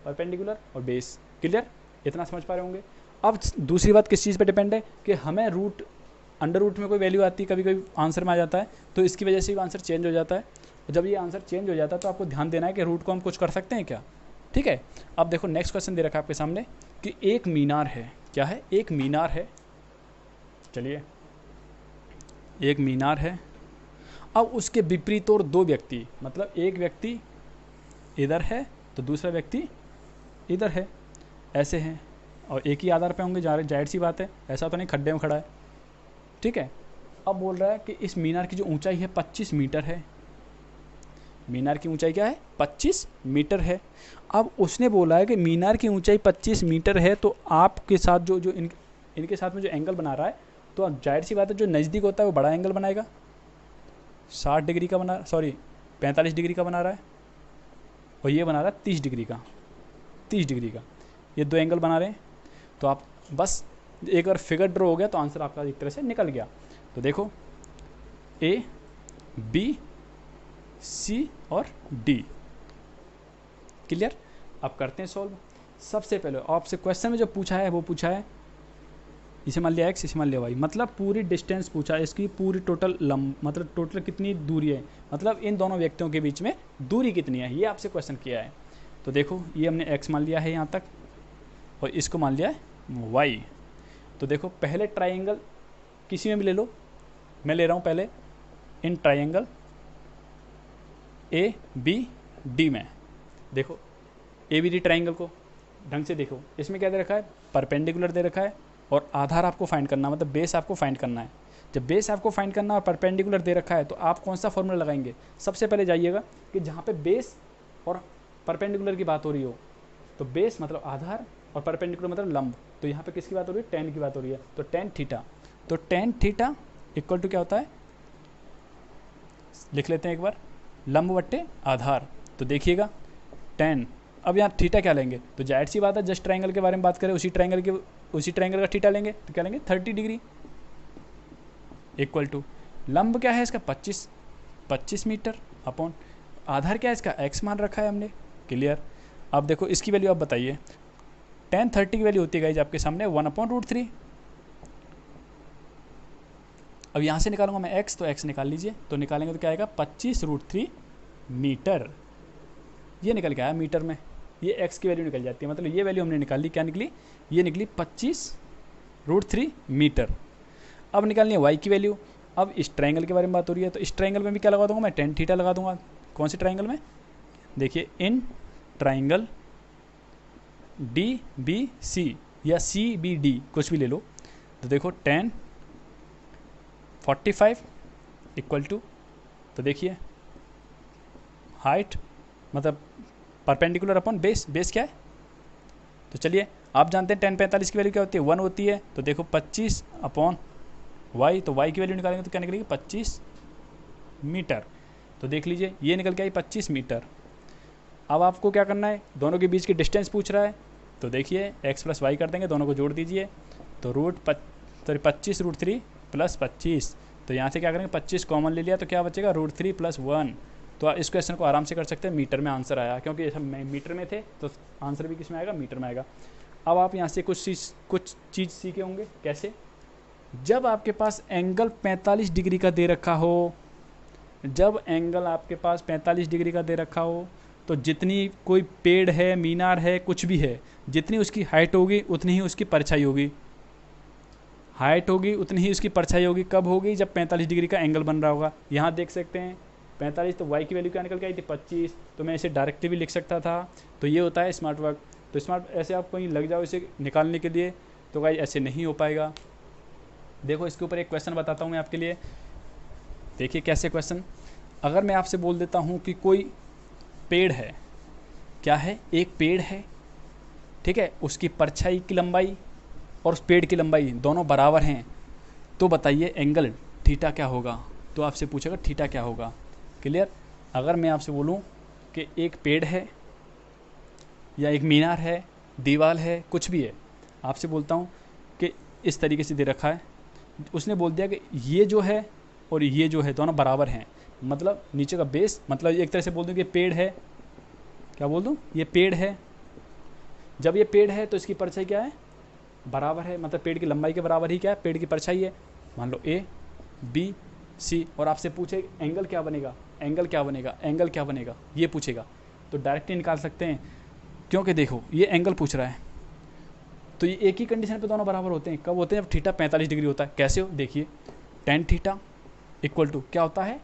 perpendicular और बेस। क्लियर, इतना समझ पा रहे होंगे। अब दूसरी बात किस चीज़ पे डिपेंड है कि हमें अंडर रूट में कोई वैल्यू आती है, कभी कभी आंसर में आ जाता है, तो इसकी वजह से भी आंसर चेंज हो जाता है। और जब ये आंसर चेंज हो जाता है तो आपको ध्यान देना है कि रूट को हम कुछ कर सकते हैं क्या। ठीक है, अब देखो नेक्स्ट क्वेश्चन दे रखा है आपके सामने कि एक मीनार है। क्या है, एक मीनार है। चलिए, एक मीनार है। अब उसके विपरीत और 2 व्यक्ति, मतलब एक व्यक्ति इधर है तो दूसरा व्यक्ति इधर है, ऐसे हैं, और एक ही आधार पे होंगे, जाहिर सी बात है, ऐसा तो नहीं खड्डे में खड़ा है। ठीक है, अब बोल रहा है कि इस मीनार की जो ऊंचाई है 25 मीटर है। मीनार की ऊंचाई क्या है 25 मीटर है। अब उसने बोला है कि मीनार की ऊंचाई 25 मीटर है, तो आपके साथ जो जो इनके साथ में जो एंगल बना रहा है, तो अब जाहिर सी बात है जो नज़दीक होता है वो बड़ा एंगल बनाएगा। 60 डिग्री का बना, सॉरी 45 डिग्री का बना रहा है, और ये बना रहा है 30 डिग्री का, 30 डिग्री का। ये दो एंगल बना रहे हैं। तो आप बस एक बार फिगर ड्रॉ हो गया तो आंसर आपका एक तरह से निकल गया। तो देखो ए बी सी और डी, क्लियर। अब करते हैं सॉल्व। सबसे पहले आपसे क्वेश्चन में जो पूछा है वो पूछा है, इसे मान लिया एक्स, इसे मान लिया वाई, मतलब पूरी डिस्टेंस पूछा है, इसकी पूरी टोटल मतलब टोटल कितनी दूरी है, मतलब इन दोनों व्यक्तियों के बीच में दूरी कितनी है, ये आपसे क्वेश्चन किया है। तो देखो ये हमने एक्स मान लिया है यहाँ तक, और इसको मान लिया है वाई। तो देखो पहले ट्राइंगल किसी में भी ले लो, मैं ले रहा हूँ पहले in triangle A B D में। देखो ए बी डी ट्राइंगल को ढंग से देखो, इसमें क्या दे रखा है, परपेंडिकुलर दे रखा है, और आधार आपको फाइंड करना, मतलब बेस आपको फाइंड करना है। जब बेस आपको फाइंड करना और परपेंडिकुलर दे रखा है, तो आप कौन सा फॉर्मूला लगाएंगे। सबसे पहले जाइएगा कि जहाँ पे बेस और परपेंडिकुलर की बात हो रही हो, तो बेस मतलब आधार और परपेंडिकुलर मतलब लंब। तो यहाँ पे किसकी बात हो रही है, टेन की बात हो रही है, तो टेन थीटा। तो टेन थीटा इक्वल टू क्या होता है, लिख लेते हैं एक बार, लंब बट्टे आधार। तो देखिएगा टेन, अब यहाँ थीटा क्या लेंगे, तो जाहिर सी बात है जस्ट ट्रायंगल के बारे में बात करें, उसी ट्रायंगल का थीटा लेंगे, तो क्या लेंगे 30 डिग्री इक्वल टू लंब क्या है इसका 25 मीटर अपॉन आधार क्या है इसका एक्स मान रखा है हमने, क्लियर। अब देखो इसकी वैल्यू आप बताइए, टेन 30 की वैल्यू होती है गाइज आपके सामने 1/√3। अब यहाँ से निकालूंगा मैं x, तो x निकाल लीजिए, तो निकालेंगे तो क्या आएगा 25√3 मीटर। ये निकल के आया मीटर में, ये x की वैल्यू निकल जाती है, मतलब ये वैल्यू हमने निकाल ली, क्या निकली, ये निकली 25√3 मीटर। अब निकालनी है y की वैल्यू। अब इस ट्रायंगल के बारे में बात हो रही है, तो इस ट्रायंगल में भी क्या लगा दूंगा मैं, टेन थीटा लगा दूंगा। कौन से ट्रायंगल में, देखिए in triangle D B C या सी बी डी कुछ भी ले लो। तो देखो टेन 45 इक्वल टू, तो देखिए हाइट मतलब परपेंडिकुलर अपॉन बेस, बेस क्या है, तो चलिए आप जानते हैं टेन 45 की वैल्यू क्या होती है 1 होती है। तो देखो 25 अपॉन वाई, तो वाई की वैल्यू निकालेंगे तो क्या निकलेगी 25 मीटर। तो देख लीजिए ये निकल के आई 25 मीटर। अब आपको क्या करना है, दोनों के बीच की डिस्टेंस पूछ रहा है, तो देखिए x प्लस वाई कर देंगे, दोनों को जोड़ दीजिए, तो 25√3 प्लस 25, तो यहाँ से क्या करेंगे 25 कॉमन ले लिया, तो क्या बचेगा √3 + 1। तो इस क्वेश्चन को आराम से कर सकते हैं, मीटर में आंसर आया, क्योंकि हम मीटर में थे तो आंसर भी किस में आएगा, मीटर में आएगा। अब आप यहाँ से कुछ चीज़ सीखे होंगे, कैसे, जब आपके पास एंगल 45 डिग्री का दे रखा हो, जब एंगल आपके पास 45 डिग्री का दे रखा हो, तो जितनी कोई पेड़ है, मीनार है, कुछ भी है, जितनी उसकी हाइट होगी उतनी ही उसकी परछाई होगी, हाइट होगी उतनी ही उसकी परछाई होगी। कब होगी, जब 45 डिग्री का एंगल बन रहा होगा। यहाँ देख सकते हैं 45, तो y की वैल्यू क्या निकल के आई थी 25, तो मैं इसे डायरेक्टली भी लिख सकता था। तो ये होता है स्मार्ट वर्क। तो स्मार्ट ऐसे आप कहीं लग जाओ इसे निकालने के लिए, तो भाई ऐसे नहीं हो पाएगा। देखो इसके ऊपर एक क्वेश्चन बताता हूँ मैं आपके लिए, देखिए कैसे क्वेश्चन। अगर मैं आपसे बोल देता हूँ कि कोई पेड़ है, क्या है, एक पेड़ है, ठीक है, उसकी परछाई की लंबाई और उस पेड़ की लंबाई दोनों बराबर हैं, तो बताइए एंगल थीटा क्या होगा। तो आपसे पूछेगा थीटा क्या होगा, क्लियर। अगर मैं आपसे बोलूं कि एक पेड़ है या एक मीनार है, दीवार है, कुछ भी है, आपसे बोलता हूं कि इस तरीके से दे रखा है, उसने बोल दिया कि ये जो है और ये जो है दोनों बराबर हैं, मतलब नीचे का बेस, मतलब एक तरह से बोल दूं कि पेड़ है, क्या बोल दूं, ये पेड़ है। जब ये पेड़ है तो इसकी परछाई क्या है, बराबर है, मतलब पेड़ की लंबाई के बराबर ही क्या है, पेड़ की परछाई है। मान लो ए बी सी, और आपसे पूछे एंगल क्या बनेगा, एंगल क्या बनेगा, एंगल क्या बनेगा, ये पूछेगा, तो डायरेक्टली निकाल सकते हैं, क्योंकि देखो ये एंगल पूछ रहा है, तो ये एक ही कंडीशन पे दोनों बराबर होते हैं। कब होते हैं, जब थीटा 45 डिग्री होता है। कैसे हो, देखिए टेन थीटा इक्वल टू क्या होता है,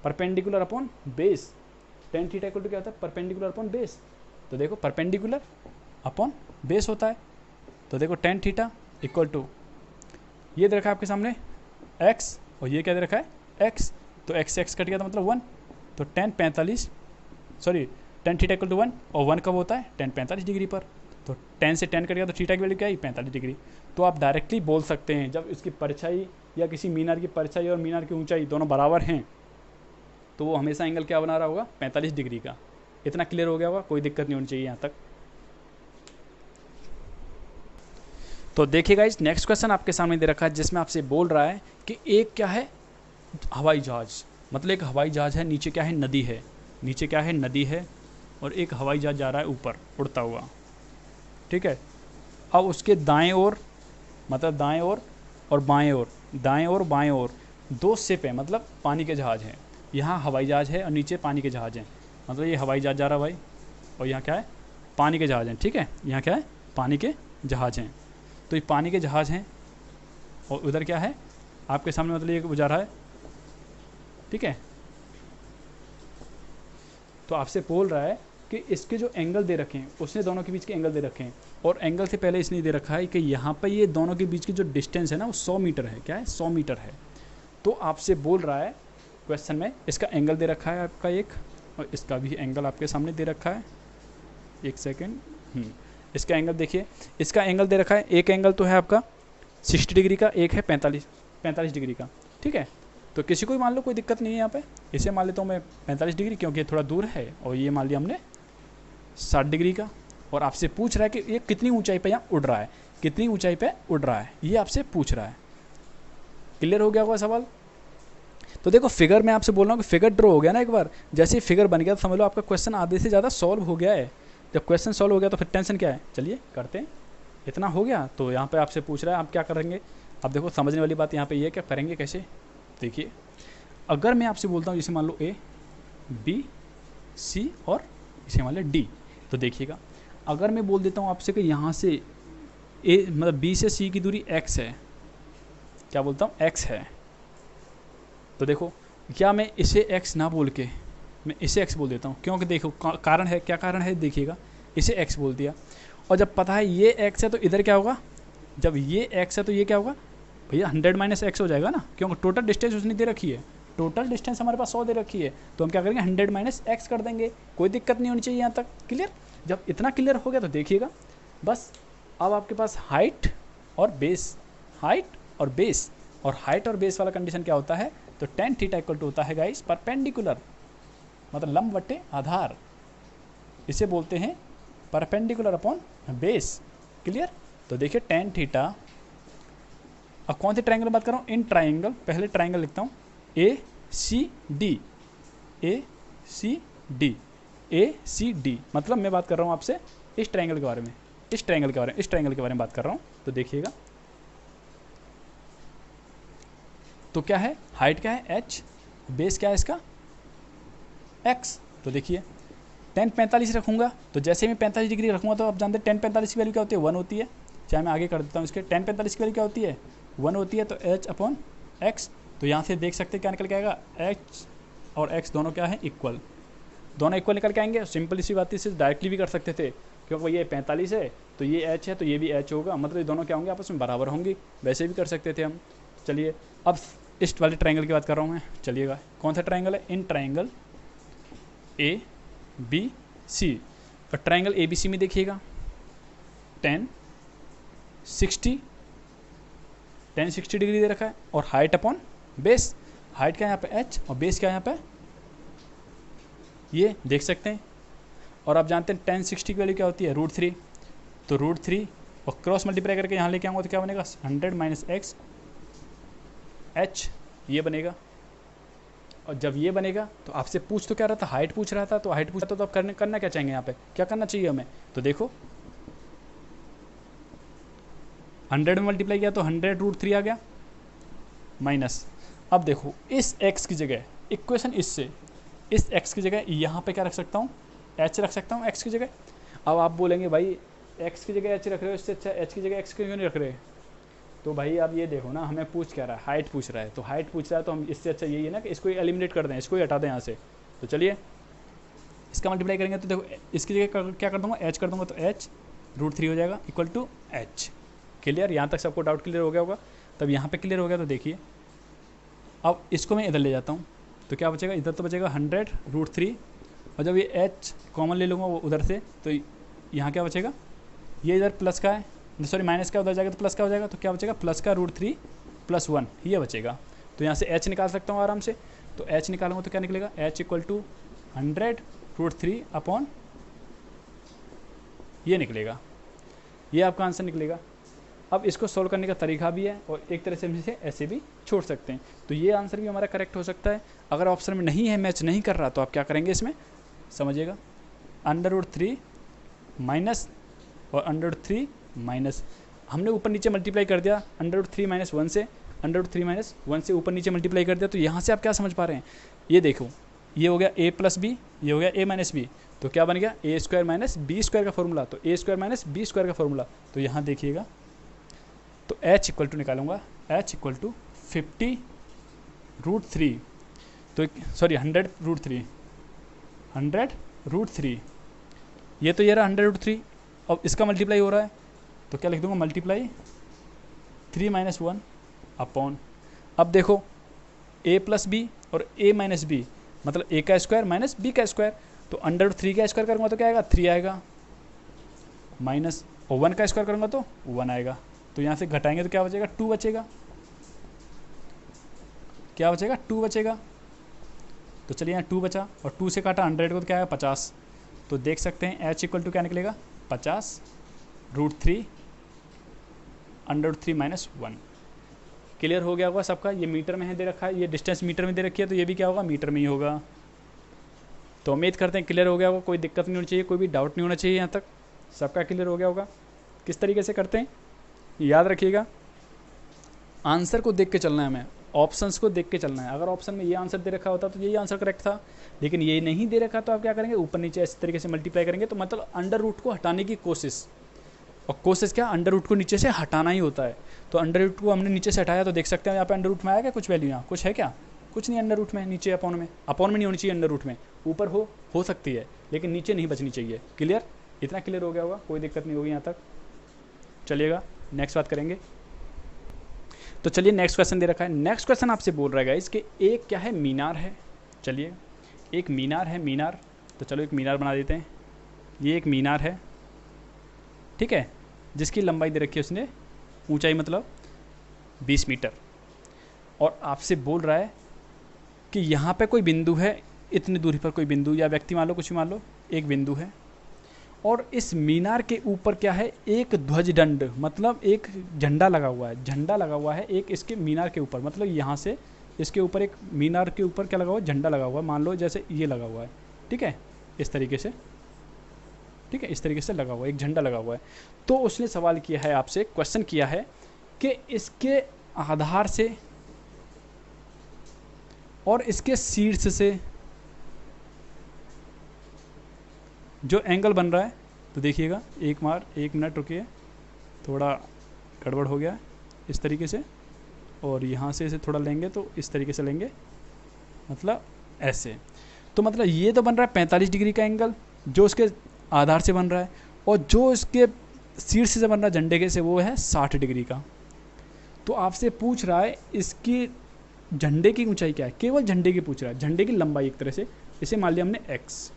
perpendicular upon base. Tan theta equal to क्या होता है, परपेंडिकुलर अपॉन बेस। तो देखो परपेंडिकुलर अपॉन बेस होता है, तो देखो टेन थीटा इक्वल टू, ये दे रखा है आपके सामने x, और ये क्या दे रखा है x, तो x से x कट गया, तो मतलब 1, तो tan 45, sorry tan theta equal to 1, और 1 कब होता है? टेन 45 डिग्री पर। तो 10 से 10 कटेगा तो थीटा की वैल्यू क्या है? 45 डिग्री। तो आप डायरेक्टली बोल सकते हैं जब इसकी परछाई या किसी मीनार की परछाई और मीनार की ऊंचाई दोनों बराबर हैं तो वो हमेशा एंगल क्या बना रहा होगा? 45 डिग्री का। इतना क्लियर हो गया होगा, कोई दिक्कत नहीं होनी चाहिए यहाँ तक। तो देखिए गाइस, नेक्स्ट क्वेश्चन आपके सामने दे रखा है जिसमें आपसे बोल रहा है कि एक क्या है? हवाई जहाज। मतलब एक हवाई जहाज है, नीचे क्या है? नदी है। नीचे क्या है? नदी है, और एक हवाई जहाज जा रहा है ऊपर उड़ता हुआ, ठीक है। अब उसके दाएं ओर, मतलब दाएं ओर और बाएं ओर, दाएं ओर बाएं ओर दो शिप है, मतलब पानी के जहाज हैं। यहाँ हवाई जहाज है और नीचे पानी के जहाज हैं। मतलब ये हवाई जहाज जा रहा है भाई, और यहाँ क्या है? पानी के जहाज हैं, ठीक है। यहाँ क्या है? पानी के जहाज हैं। तो ये पानी के जहाज हैं, और उधर क्या है आपके सामने? मतलब ये जा रहा है, ठीक है। तो आपसे बोल रहा है कि इसके जो एंगल दे रखे हैं, उसने दोनों के बीच के एंगल दे रखे हैं, और एंगल से पहले इसने दे रखा है कि यहाँ पर ये दोनों के बीच की जो डिस्टेंस है ना वो 100 मीटर है। क्या है? 100 मीटर है। तो आपसे बोल रहा है क्वेश्चन में, इसका एंगल दे रखा है आपका एक, और इसका भी एंगल आपके सामने दे रखा है। एक सेकेंड, इसका एंगल देखिए, इसका एंगल दे रखा है। एक एंगल तो है आपका 60 डिग्री का, एक है 45 डिग्री का, ठीक है। तो किसी को भी मान लो, कोई दिक्कत नहीं है यहाँ पे। इसे मान लेता हूँ मैं 45 डिग्री, क्योंकि थोड़ा दूर है, और ये मान लिया हमने 60 डिग्री का। और आपसे पूछ रहा है कि ये कितनी ऊंचाई पे यहाँ उड़ रहा है, कितनी ऊंचाई पे उड़ रहा है, ये आपसे पूछ रहा है। क्लियर हो गया होगा सवाल? तो देखो, फिगर मैं आपसे बोल रहा हूँ कि फिगर ड्रॉ हो गया ना एक बार, जैसे ही फिगर बन गया तो समझ लो आपका क्वेश्चन आधे से ज़्यादा सॉल्व हो गया है। जब क्वेश्चन सॉल्व हो गया तो फिर टेंशन क्या है? चलिए करते हैं। इतना हो गया, तो यहाँ पे आपसे पूछ रहा है आप क्या करेंगे। अब देखो, समझने वाली बात यहाँ पे ये क्या करेंगे, कैसे? देखिए, अगर मैं आपसे बोलता हूँ जैसे मान लो ए बी सी और इसे मान लो डी, तो देखिएगा, अगर मैं बोल देता हूँ आपसे कि यहाँ से ए मतलब बी से सी की दूरी x है, क्या बोलता हूँ? x है। तो देखो, क्या मैं इसे x ना बोल के मैं इसे x बोल देता हूँ? क्योंकि देखो कारण है, क्या कारण है? देखिएगा, इसे x बोल दिया, और जब पता है ये x है तो इधर क्या होगा? जब ये x है तो ये क्या होगा भैया? 100 माइनस x हो जाएगा ना, क्योंकि टोटल डिस्टेंस उसने दे रखी है। टोटल डिस्टेंस हमारे पास 100 दे रखी है, तो हम क्या करेंगे? 100 माइनस x कर देंगे। कोई दिक्कत नहीं होनी चाहिए यहाँ तक। क्लियर? जब इतना क्लियर हो गया तो देखिएगा, बस अब आपके पास हाइट और बेस, हाइट और बेस, और हाइट और बेस वाला कंडीशन क्या होता है? तो टेन थीटा इक्वल टू होता है गाइस परपेंडिकुलर, मतलब लंब बटे आधार। इसे बोलते हैं परपेंडिकुलर अपॉन बेस। क्लियर? तो देखिए टेन थीटा, अब कौन से ट्राइंगल बात कर रहा हूँ? इन ट्राइंगल, पहले ट्राइंगल लिखता हूँ, ए सी डी, ए सी डी, ए सी डी, मतलब मैं बात कर रहा हूँ आपसे इस ट्राइंगल के बारे में, इस ट्राइंगल के बारे में, इस ट्राइंगल के बारे में बात कर रहा हूँ। तो देखिएगा, तो क्या है? हाइट क्या है? h, बेस क्या है इसका? x। तो देखिए, टेन 45 रखूँगा, तो जैसे मैं 45 डिग्री रखूँगा तो आप जानते हैं टेन 45 की वैल्यू क्या होती है? 1 होती है। चाहे मैं आगे कर देता हूँ इसके, टेन 45 की वैल्यू क्या होती है? 1 होती है। तो h अपॉन x, तो यहाँ से देख सकते हैं क्या निकल के आएगा? h और x दोनों क्या है? इक्वल, दोनों इक्वल निकल के आएंगे। सिंपल इसी बात से डायरेक्टली भी कर सकते थे, क्योंकि ये 45 है तो ये h है तो ये भी h होगा, मतलब ये दोनों क्या होंगे? आपस में बराबर होंगे। वैसे भी कर सकते थे हम। चलिए, अब इस वाले ट्राइंगल की बात कर रहा हूँ मैं। चलिएगा, कौन सा ट्राइंगल है? इन ट्राइंगल ए बी सी, और ट्राइंगल ए बी सी में देखिएगा 60 डिग्री दे रखा है, और हाइट अपॉन बेस, हाइट क्या है यहाँ पे? h, और बेस क्या है यहाँ पे? ये देख सकते हैं। और आप जानते हैं टेन 60 की वैल्यू क्या होती है? √3। तो √3 और क्रॉस मल्टीप्लाई करके यहाँ लेके आऊँगा तो क्या बनेगा? 100 माइनस x h, ये बनेगा। और जब ये बनेगा तो आपसे पूछ तो क्या रहा था? हाइट पूछ रहा था। तो हाइट पूछा तो आप करना क्या चाहेंगे? यहाँ पे क्या करना चाहिए हमें? तो देखो, 100 में मल्टीप्लाई किया तो 100√3 आ गया, माइनस। अब देखो, इस x की जगह इक्वेशन इससे, इस x की जगह यहाँ पे क्या रख सकता हूँ? h रख सकता हूँ x की जगह। अब आप बोलेंगे भाई x की जगह h रख रहे हो, इससे अच्छा h की जगह x क्यों नहीं रख रहे? तो भाई आप ये देखो ना, हमें पूछ क्या रहा है? हाइट पूछ रहा है। तो हाइट पूछ रहा है तो हम इससे अच्छा यही है ना कि इसको एलिमिनेट कर दें, इसको ही हटा दें यहाँ से। तो चलिए, इसका मल्टीप्लाई करेंगे तो देखो, इसकी जगह क्या कर दूँगा? h कर दूँगा, तो h √3 हो जाएगा इक्वल टू h। क्लियर? यहाँ तक सबको डाउट क्लियर हो गया होगा? तब यहाँ पे क्लियर हो गया। तो देखिए, अब इसको मैं इधर ले जाता हूँ, तो क्या बचेगा, इधर तो बचेगा 100√3, और जब ये h कॉमन ले लूँगा वो उधर से, तो यहाँ क्या बचेगा, ये इधर प्लस का है, सॉरी माइनस का, उधर जाएगा तो प्लस का हो जाएगा, तो क्या बचेगा प्लस का √3 + 1 ये बचेगा। तो यहाँ से h निकाल सकता हूँ आराम से। तो h निकालूंगा तो क्या निकलेगा, h = 100√3 अपॉन ये निकलेगा, ये आपका आंसर निकलेगा। अब इसको सोल्व करने का तरीका भी है और एक तरह से हम इसे ऐसे भी छोड़ सकते हैं। तो ये आंसर भी हमारा करेक्ट हो सकता है। अगर ऑप्शन में नहीं है, मैच नहीं कर रहा, तो आप क्या करेंगे इसमें, समझिएगा, √3 माइनस और √3 माइनस, हमने ऊपर नीचे मल्टीप्लाई कर दिया, √3 - 1 से, √3 - 1 से ऊपर नीचे मल्टीप्लाई कर दिया। तो यहाँ से आप क्या समझ पा रहे हैं, ये देखो, ये हो गया a + b, ये हो गया a - b, तो क्या बन गया a² - b² का फॉर्मूला, तो a² - b² का फॉर्मूला। तो यहाँ देखिएगा, तो h = निकालूंगा, h = 50√3, तो सॉरी 100√3, 100√3, ये तो ये रहा 100√3। अब इसका मल्टीप्लाई हो रहा है, तो क्या लिख दूंगा, मल्टीप्लाई 3 - 1 अपॉन, अब देखो a + b और a - b मतलब a² - b², तो √3 का स्क्वायर करूँगा तो क्या आएगा, 3 आएगा, माइनस, और 1 का स्क्वायर करूँगा तो 1 आएगा। तो यहाँ से घटाएंगे तो क्या बचेगा, 2 बचेगा, क्या बचेगा, 2 बचेगा। तो चलिए यहाँ 2 बचा, और 2 से काटा 100 को तो क्या आएगा, 50। तो देख सकते हैं h = क्या निकलेगा, 50√3 √3 - 1। क्लियर हो गया होगा सबका। ये मीटर में है दे रखा है, ये डिस्टेंस मीटर में दे रखी है, तो ये भी क्या होगा, मीटर में ही होगा। तो उम्मीद करते हैं क्लियर हो गया होगा, कोई दिक्कत नहीं होनी चाहिए, कोई भी डाउट नहीं होना चाहिए, यहाँ तक सबका क्लियर हो गया होगा। किस तरीके से करते हैं याद रखिएगा, आंसर को देख के चलना है, हमें ऑप्शंस को देख के चलना है। अगर ऑप्शन में ये आंसर दे रखा होता तो यही आंसर करेक्ट था, लेकिन ये नहीं दे रखा, तो आप क्या करेंगे, ऊपर नीचे इस तरीके से मल्टीप्लाई करेंगे। तो मतलब अंडर रूट को हटाने की कोशिश, और कोशिश क्या, अंडर रूट को नीचे से हटाना ही होता है। तो अंडर रूट को हमने नीचे से हटाया, तो देख सकते हैं यहाँ पे अंडर रूट में आया क्या कुछ वैल्यू, यहाँ कुछ है क्या, कुछ नहीं अंडर रूट में, नीचे अपॉन में नहीं होनी चाहिए, अंडर रूट में ऊपर हो सकती है, लेकिन नीचे नहीं बचनी चाहिए। क्लियर, इतना क्लियर हो गया होगा, कोई दिक्कत नहीं होगी यहाँ तक। चलिएगा नेक्स्ट बात करेंगे। तो चलिए नेक्स्ट क्वेश्चन दे रखा है। नेक्स्ट क्वेश्चन आपसे बोल रहा है गाइस कि एक क्या है, मीनार है। चलिए एक मीनार है, मीनार, तो चलो एक मीनार बना देते हैं। ये एक मीनार है, ठीक है, जिसकी लंबाई दे रखी है उसने, ऊंचाई मतलब 20 मीटर, और आपसे बोल रहा है कि यहाँ पे कोई बिंदु है, इतनी दूरी पर कोई बिंदु या व्यक्ति मान लो, कुछ भी मान लो, एक बिंदु है, और इस मीनार के ऊपर क्या है, एक ध्वज दंड मतलब एक झंडा लगा हुआ है, झंडा लगा हुआ है एक इसके मीनार के ऊपर, मतलब यहाँ से इसके ऊपर एक मीनार के ऊपर क्या लगा हुआ है, झंडा लगा हुआ है, मान लो जैसे ये लगा हुआ है, ठीक है, इस तरीके से, ठीक है, इस तरीके से लगा हुआ है, एक झंडा लगा हुआ है। तो उसने सवाल किया है आपसे, क्वेश्चन किया है कि इसके आधार से और इसके शीर्ष से जो एंगल बन रहा है, तो देखिएगा, एक मिनट रुकिए, थोड़ा गड़बड़ हो गया इस तरीके से, और यहाँ से इसे थोड़ा लेंगे तो इस तरीके से लेंगे, मतलब ऐसे। तो मतलब ये तो बन रहा है 45 डिग्री का एंगल जो उसके आधार से बन रहा है, और जो इसके शीर्ष से बन रहा है झंडे के से, वो है 60 डिग्री का। तो आपसे पूछ रहा है इसकी झंडे की ऊंचाई क्या है, केवल झंडे की पूछ रहा है, झंडे की लंबाई एक तरह से, इसे मान लिया हमने x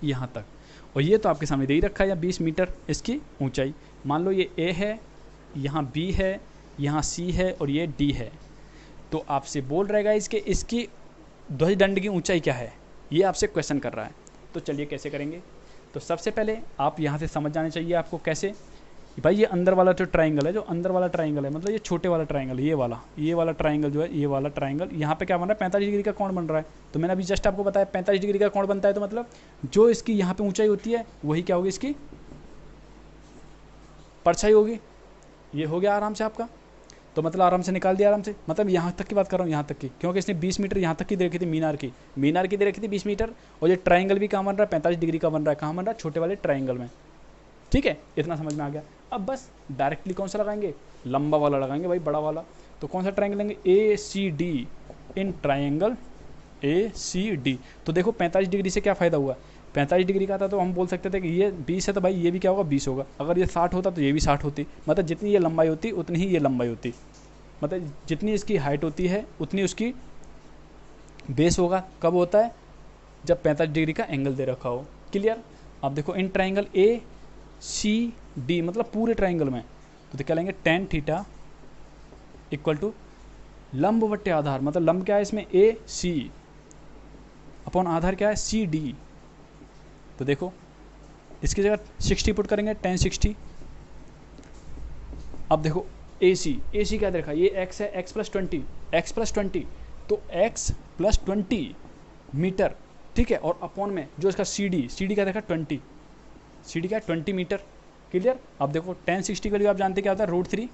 यहाँ तक, और ये तो आपके सामने दे ही रखा है, या 20 मीटर इसकी ऊंचाई। मान लो ये a है, यहाँ b है, यहाँ c है, और ये d है। तो आपसे बोल रहेगा इसकी ध्वज दंड की ऊंचाई क्या है, ये आपसे क्वेश्चन कर रहा है। तो चलिए कैसे करेंगे। तो सबसे पहले आप यहाँ से समझ जाने चाहिए आपको कैसे, भाई ये अंदर वाला जो ट्राइंगल है, जो अंदर वाला ट्राइंगल है, मतलब ये छोटे वाला ट्राइंगल, ये वाला ट्राइंगल जो है, ये वाला ट्राइंगल, यहाँ पे क्या बन रहा है, 45 डिग्री का कोण बन रहा है। तो मैंने अभी जस्ट आपको बताया 45 डिग्री का कोण बनता है, तो मतलब जो इसकी यहाँ पे ऊंचाई होती है वही क्या होगी, इसकी परछाई होगी। ये हो गया आराम से आपका, तो मतलब आराम से निकाल दिया आराम से, मतलब यहाँ तक की बात कर रहा हूँ, यहाँ तक की, क्योंकि इसने 20 मीटर यहाँ तक की दे रखी थी, मीनार की दे रखी थी 20 मीटर, और ये ट्राइंगल भी कहाँ बन रहा है, 45 डिग्री का बन रहा है, कहाँ बन रहा है, छोटे वाले ट्राइंगल में। ठीक है, इतना समझ में आ गया। अब बस डायरेक्टली कौन सा लगाएंगे, लंबा वाला लगाएंगे भाई, बड़ा वाला। तो कौन सा ट्राइंगल लेंगे, ACD, इन ट्राइंगल ACD। तो देखो 45 डिग्री से क्या फ़ायदा हुआ, 45 डिग्री का था तो हम बोल सकते थे कि ये 20 है, तो भाई ये भी क्या होगा, 20 होगा। अगर ये 60 होता तो ये भी 60 होती, मतलब जितनी ये लंबाई होती उतनी ही ये लंबाई होती, मतलब जितनी इसकी हाइट होती है उतनी उसकी बेस होगा कब होता है, जब 45 डिग्री का एंगल दे रखा हो। क्लियर। अब देखो इन ट्राइंगल ए सी डी मतलब पूरे ट्राइंगल में, तो क्या लेंगे टेन थीटा इक्वल टू लंब बट्टे आधार, मतलब लंब क्या है इसमें ए सी अपॉन आधार क्या है सी डी। तो देखो इसकी जगह 60 पुट करेंगे, टेन 60। अब देखो ए सी क्या दे रखा है, ये एक्स है, एक्स प्लस 20, तो एक्स प्लस 20 मीटर, ठीक है। और अपॉन में जो इसका सी डी क्या देखा 20, सी डी क्या 20 मीटर। क्लियर। अब देखो टेन 60 की वैल्यू आप जानते क्या होता है, √3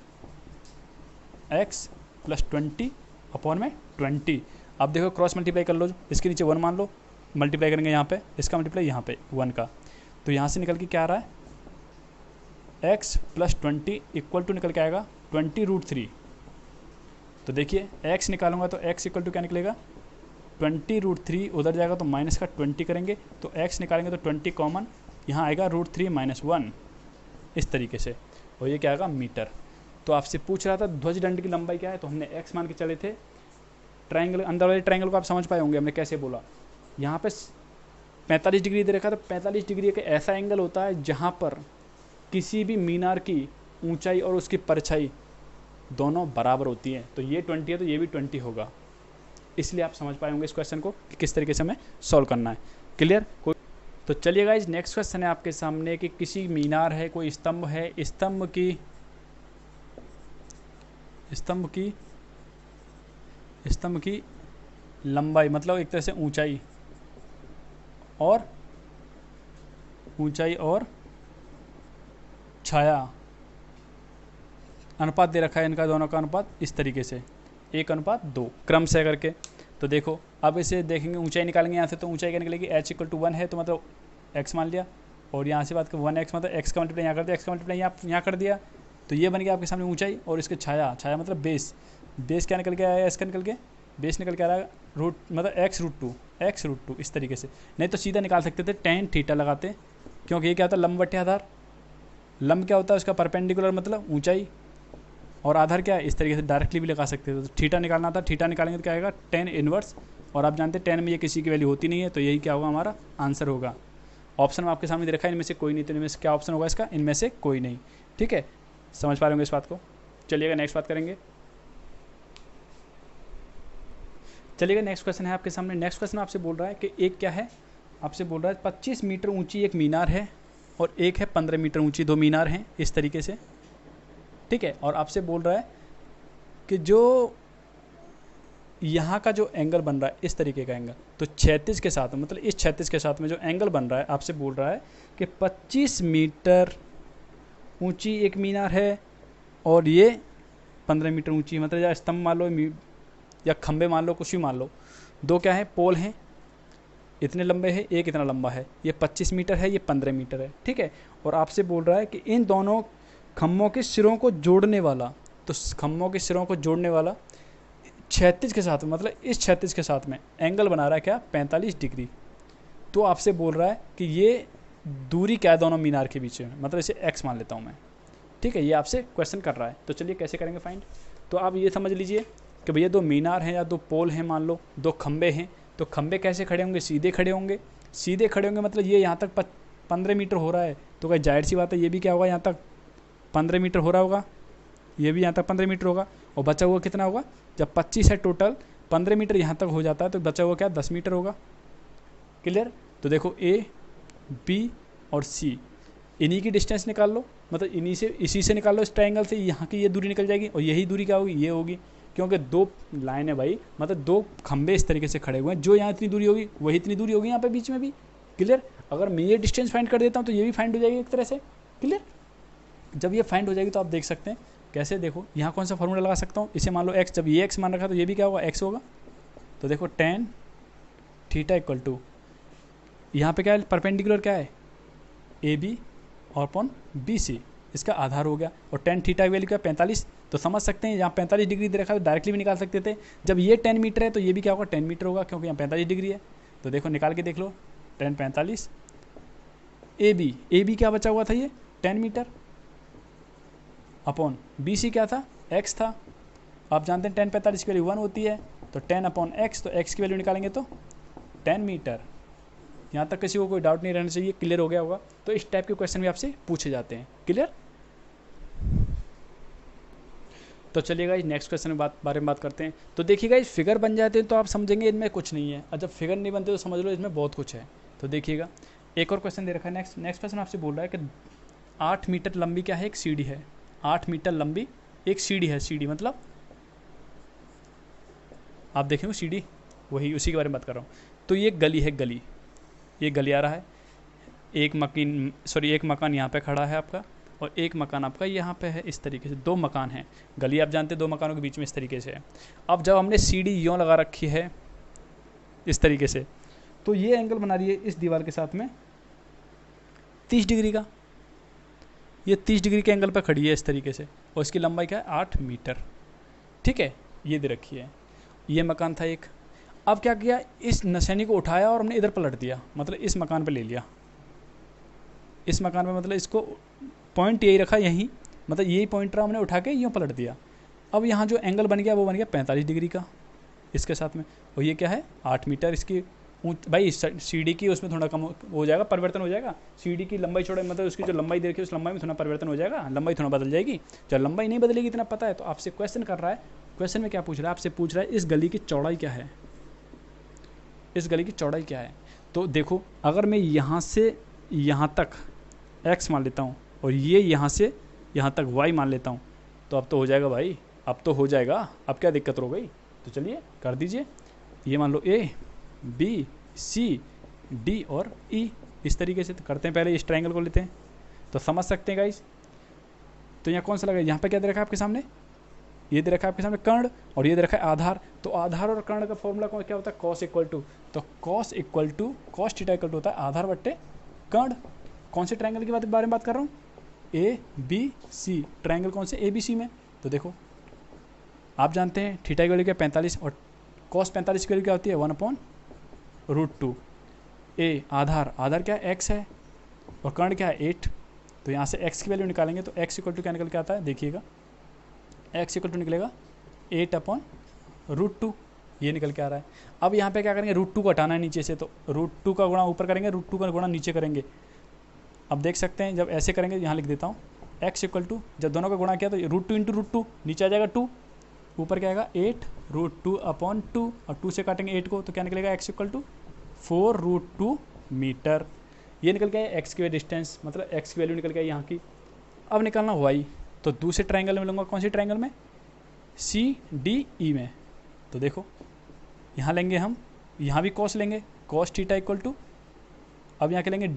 एक्स प्लस 20 अपॉन में 20। अब देखो क्रॉस मल्टीप्लाई कर लो, इसके नीचे 1 मान लो, मल्टीप्लाई करेंगे यहाँ पे, इसका मल्टीप्लाई यहाँ पे 1 का, तो यहाँ से निकल के क्या आ रहा है x प्लस 20 इक्वल टू निकल के आएगा 20√3। तो देखिए x निकालूंगा तो x इक्वल टू क्या निकलेगा 20√3, उधर जाएगा तो माइनस का 20 करेंगे, तो x निकालेंगे तो 20 कॉमन, यहाँ आएगा √3 - 1 इस तरीके से, और ये क्या आएगा मीटर। तो आपसे पूछ रहा था ध्वज दंड की लंबाई क्या है, तो हमने x मान के चले थे। ट्राइंगल अंदर वाले ट्राइंगल को आप समझ पाए होंगे हमने कैसे बोला। यहाँ पे 45 डिग्री दे रखा, तो 45 डिग्री एक ऐसा एंगल होता है जहाँ पर किसी भी मीनार की ऊंचाई और उसकी परछाई दोनों बराबर होती हैं। तो ये 20 है तो ये भी 20 होगा, इसलिए आप समझ पाए होंगे इस क्वेश्चन को कि किस तरीके से हमें सॉल्व करना है। क्लियर। कोई तो चलिए गाइस नेक्स्ट क्वेश्चन है आपके सामने कि किसी मीनार है, कोई स्तंभ है, स्तंभ की लंबाई मतलब एक तरह से ऊंचाई और छाया अनुपात दे रखा है, इनका दोनों का अनुपात इस तरीके से 1:2 क्रम से करके। तो देखो अब इसे देखेंगे, ऊंचाई निकालेंगे यहाँ से, तो ऊंचाई क्या निकलेगी h इक्वल टू 1 है, तो मतलब x मान लिया, और यहाँ से बात कर 1x मतलब x का मल्टीप्लाई यहाँ कर दिया, x का मल्टीप्लाई यहाँ कर दिया, तो ये बन गया आपके सामने ऊंचाई। और इसके छाया मतलब बेस क्या निकल के आया, इसका निकल के बेस निकल के आ रहा है रूट मतलब x√2 इस तरीके से। नहीं तो सीधा निकाल सकते थे टेन थीटा लगाते, क्योंकि ये क्या होता है लंब बट्टे आधार। लंब क्या होता है उसका परपेंडिकुलर मतलब ऊंचाई, और आधार क्या है इस तरीके से डायरेक्टली भी लगा सकते थे। तो थीटा निकालना था, थीटा निकालेंगे तो क्या आएगा टेन इनवर्स, और आप जानते हैं टेन में ये किसी की वैल्यू होती नहीं है, तो यही क्या होगा हमारा आंसर होगा। ऑप्शन में आपके सामने दे रखा है इनमें से कोई नहीं, तो इनमें से क्या ऑप्शन होगा इसका, इनमें से कोई नहीं। ठीक है, समझ पा रहे होंगे इस बात को। चलिएगा नेक्स्ट बात करेंगे। चलिएगा नेक्स्ट क्वेश्चन है आपके सामने। नेक्स्ट क्वेश्चन आपसे बोल रहा है कि एक क्या है, आपसे बोल रहा है 25 मीटर ऊंची एक मीनार है और एक है 15 मीटर ऊंची, दो मीनार हैं इस तरीके से। ठीक है, और आपसे बोल रहा है कि जो यहाँ का जो एंगल बन रहा है इस तरीके का एंगल, तो 36 के साथ मतलब इस 36 के साथ में जो एंगल बन रहा है, आपसे बोल रहा है कि 25 मीटर ऊंची एक मीनार है और ये 15 मीटर ऊंची, मतलब या स्तंभ मान लो या खंबे मान लो, कुछ भी मान लो, दो क्या है पोल हैं, इतने लंबे हैं, एक इतना लंबा है, ये 25 मीटर है, ये 15 मीटर है। ठीक है, और आपसे बोल रहा है कि इन दोनों खम्भों के सिरों को जोड़ने वाला, तो खम्भों के सिरों को जोड़ने वाला 36 के साथ में मतलब इस 36 के साथ में एंगल बना रहा है क्या 45 डिग्री। तो आपसे बोल रहा है कि ये दूरी क्या है दोनों मीनार के बीच में, मतलब इसे x मान लेता हूँ मैं। ठीक है, ये आपसे क्वेश्चन कर रहा है, तो चलिए कैसे करेंगे फाइंड। तो आप ये समझ लीजिए कि भैया दो मीनार हैं या दो पोल हैं, मान लो दो खंबे हैं, तो खंबे कैसे खड़े होंगे, सीधे खड़े होंगे। सीधे खड़े होंगे मतलब ये यहाँ तक 15 मीटर हो रहा है, तो क्या जाहिर सी बात है ये भी क्या होगा यहाँ तक 15 मीटर हो रहा होगा, ये भी यहाँ तक 15 मीटर होगा, और बचा हुआ कितना होगा, जब 25 है टोटल 15 मीटर यहाँ तक हो जाता है तो बचा हुआ क्या 10 मीटर होगा। क्लियर। तो देखो ए बी और सी इन्हीं की डिस्टेंस निकाल लो, मतलब इसी से निकाल लो, इस ट्रायंगल से यहाँ की ये दूरी निकल जाएगी, और यही दूरी क्या होगी, ये होगी, क्योंकि दो लाइन है भाई, मतलब दो खंबे इस तरीके से खड़े हुए हैं, जो यहाँ इतनी दूरी होगी वही इतनी दूरी होगी यहाँ पे बीच में भी। क्लियर। अगर मैं ये डिस्टेंस फाइंड कर देता हूँ तो ये भी फाइंड हो जाएगी एक तरह से। क्लियर। जब ये फाइंड हो जाएगी तो आप देख सकते हैं कैसे, देखो यहाँ कौन सा फॉर्मूला लगा सकता हूँ, इसे मान लो x, जब ये x मान रखा तो ये भी क्या होगा x होगा। तो देखो tan थीटा इक्वल टू यहाँ पे क्या है परपेंडिकुलर क्या है ए बी और अपॉन बी सी, इसका आधार हो गया, और tan थीटा की वैल्यू क्या 45, तो समझ सकते हैं यहाँ 45 डिग्री दे रखा है, डायरेक्टली भी निकाल सकते थे। जब ये 10 मीटर है तो ये भी क्या होगा 10 मीटर होगा, क्योंकि यहाँ 45 डिग्री है। तो देखो निकाल के देख लो, 10 45 ए बी क्या बचा हुआ था ये 10 मीटर अपॉन बी सी क्या था x था। आप जानते हैं 10 45 की वैल्यू 1 होती है, तो 10/x, तो x की वैल्यू निकालेंगे तो 10 मीटर। यहाँ तक किसी को कोई डाउट नहीं रहना चाहिए, क्लियर हो गया होगा। तो इस टाइप के क्वेश्चन भी आपसे पूछे जाते हैं, क्लियर। तो चलिए गाइस नेक्स्ट क्वेश्चन बारे में बात करते हैं। तो देखिए गाइस फिगर बन जाते हैं तो आप समझेंगे इनमें कुछ नहीं है, और जब फिगर नहीं बनते तो समझ लो इसमें बहुत कुछ है। तो देखिएगा एक और क्वेश्चन दे रखा है। नेक्स्ट क्वेश्चन आपसे बोल रहा है कि 8 मीटर लंबी क्या है, एक सीढ़ी है। 8 मीटर लंबी एक सीढ़ी है। सीढ़ी मतलब आप देखेंगे सीढ़ी, वही उसी के बारे में बात कर रहा हूँ। तो ये गली है, गली, ये गली आ रहा है। एक मकान यहाँ पे खड़ा है आपका, और एक मकान आपका यहाँ पे है। इस तरीके से 2 मकान हैं। गली आप जानते हैं 2 मकानों के बीच में इस तरीके से है। अब जब हमने सीढ़ी यूँ लगा रखी है इस तरीके से, तो ये एंगल बना रही है इस दीवार के साथ में 30 डिग्री का। ये 30 डिग्री के एंगल पर खड़ी है इस तरीके से, और इसकी लंबाई क्या है 8 मीटर। ठीक है, ये दे रखी है। ये मकान था एक। अब क्या किया, इस निशानी को उठाया और हमने इधर पलट दिया, मतलब इस मकान पे ले लिया। इस मकान पे मतलब इसको पॉइंट यही रखा, यहीं मतलब यही पॉइंट रहा, हमने उठा के यूँ पलट दिया। अब यहाँ जो एंगल बन गया वो बन गया 45 डिग्री का इसके साथ में। और ये क्या है 8 मीटर। इसकी भाई सीढ़ी की उसमें थोड़ा कम हो जाएगा, परिवर्तन हो जाएगा। सीढ़ी की लंबाई चौड़ाई मतलब उसकी जो लंबाई देखिए उस लंबाई में थोड़ा परिवर्तन हो जाएगा, लंबाई थोड़ा बदल जाएगी। जब लंबाई नहीं बदलेगी इतना पता है। तो आपसे क्वेश्चन कर रहा है, क्वेश्चन में क्या पूछ रहा है, आपसे पूछ रहा है इस गली की चौड़ाई क्या है, इस गली की चौड़ाई क्या है। तो देखो अगर मैं यहाँ से यहाँ तक x मान लेता हूँ और ये यहाँ से यहाँ तक y मान लेता हूँ, तो अब तो हो जाएगा भाई, अब तो हो जाएगा। अब क्या दिक्कत हो गई, तो चलिए कर दीजिए। ये मान लो a b c d और e, इस तरीके से तो करते हैं। पहले इस ट्रायंगल को लेते हैं तो समझ सकते हैं गाइस। तो यहाँ कौन सा लगा, यहाँ पे क्या दे रखा है आपके सामने, ये दे रखा है आपके सामने कर्ण, और ये दे रखा है आधार। तो आधार और कर्ण का फॉर्मूला क्या होता है, cos इक्वल टू, तो cos equal to cos theta equal to होता है आधार बट्टे कर्ण। कौन से ट्रायंगल के बारे में बात कर रहा हूँ, ए बी सी। ट्रायंगल कौन से, ए बी सी में। तो देखो आप जानते हैं थीटा की वैल्यू क्या 45, और cos 45 की वैल्यू क्या होती है 1/√2। ए आधार क्या है x है, और कर्ण क्या है 8। तो यहाँ से x की वैल्यू निकालेंगे तो x इक्वल टू क्या निकल के आता है, देखिएगा x इक्वल टू निकलेगा 8/√2, ये निकल के आ रहा है। अब यहाँ पे क्या करेंगे, √2 को हटाना है नीचे से, तो √2 का गुणा ऊपर करेंगे, √2 का गुणा नीचे करेंगे। अब देख सकते हैं जब ऐसे करेंगे, यहाँ लिख देता हूँ x इक्वल टू, जब दोनों का गुणा किया तो √2 इंटू √2, नीचे आ जाएगा 2, ऊपर क्या आएगा 8√2/2, और 2 से काटेंगे 8 को तो क्या निकलेगा x इक्वल टू 4√2 मीटर। ये निकल गया x की डिस्टेंस, मतलब x की वैल्यू निकल गया यहाँ की। अब निकालना y, तो दूसरे ट्रायंगल में लूँगा, कौन सी ट्रायंगल में, CDE में। तो देखो यहाँ लेंगे हम, यहाँ भी cos लेंगे, cos थीटा इक्वल टू, अब यहाँ के लेंगे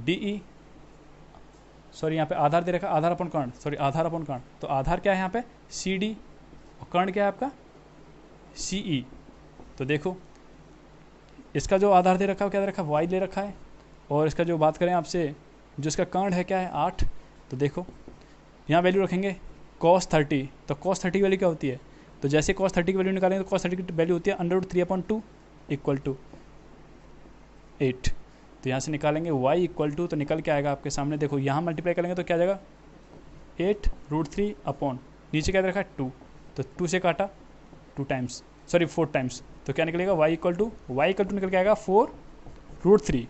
DE, सॉरी यहाँ पे आधार दे रखा, आधार अपन कर्ण, सॉरी आधार अपन कर्ण। तो आधार क्या है यहाँ पे CD, और कर्ण क्या है आपका CE। तो देखो इसका जो आधार दे रखा है क्या दे रखा है, y दे रखा है, और इसका जो बात करें आपसे जो इसका कर्ण है क्या है 8। तो देखो यहाँ वैल्यू रखेंगे cos 30, तो cos 30 की वैल्यू क्या होती है, तो जैसे cos 30 की वैल्यू निकालेंगे तो cos 30 की वैल्यू होती है √3/2 इक्वल टू 8। तो यहाँ से निकालेंगे y इक्वल टू, तो निकल के आएगा आपके सामने, देखो यहाँ मल्टीप्लाई करेंगे तो क्या जाएगा 8√3 नीचे क्या दे रखा है 2, तो 2 से काटा 4 टाइम्स, तो क्या निकलेगा y इक्वल टू निकल के आएगा 4√3,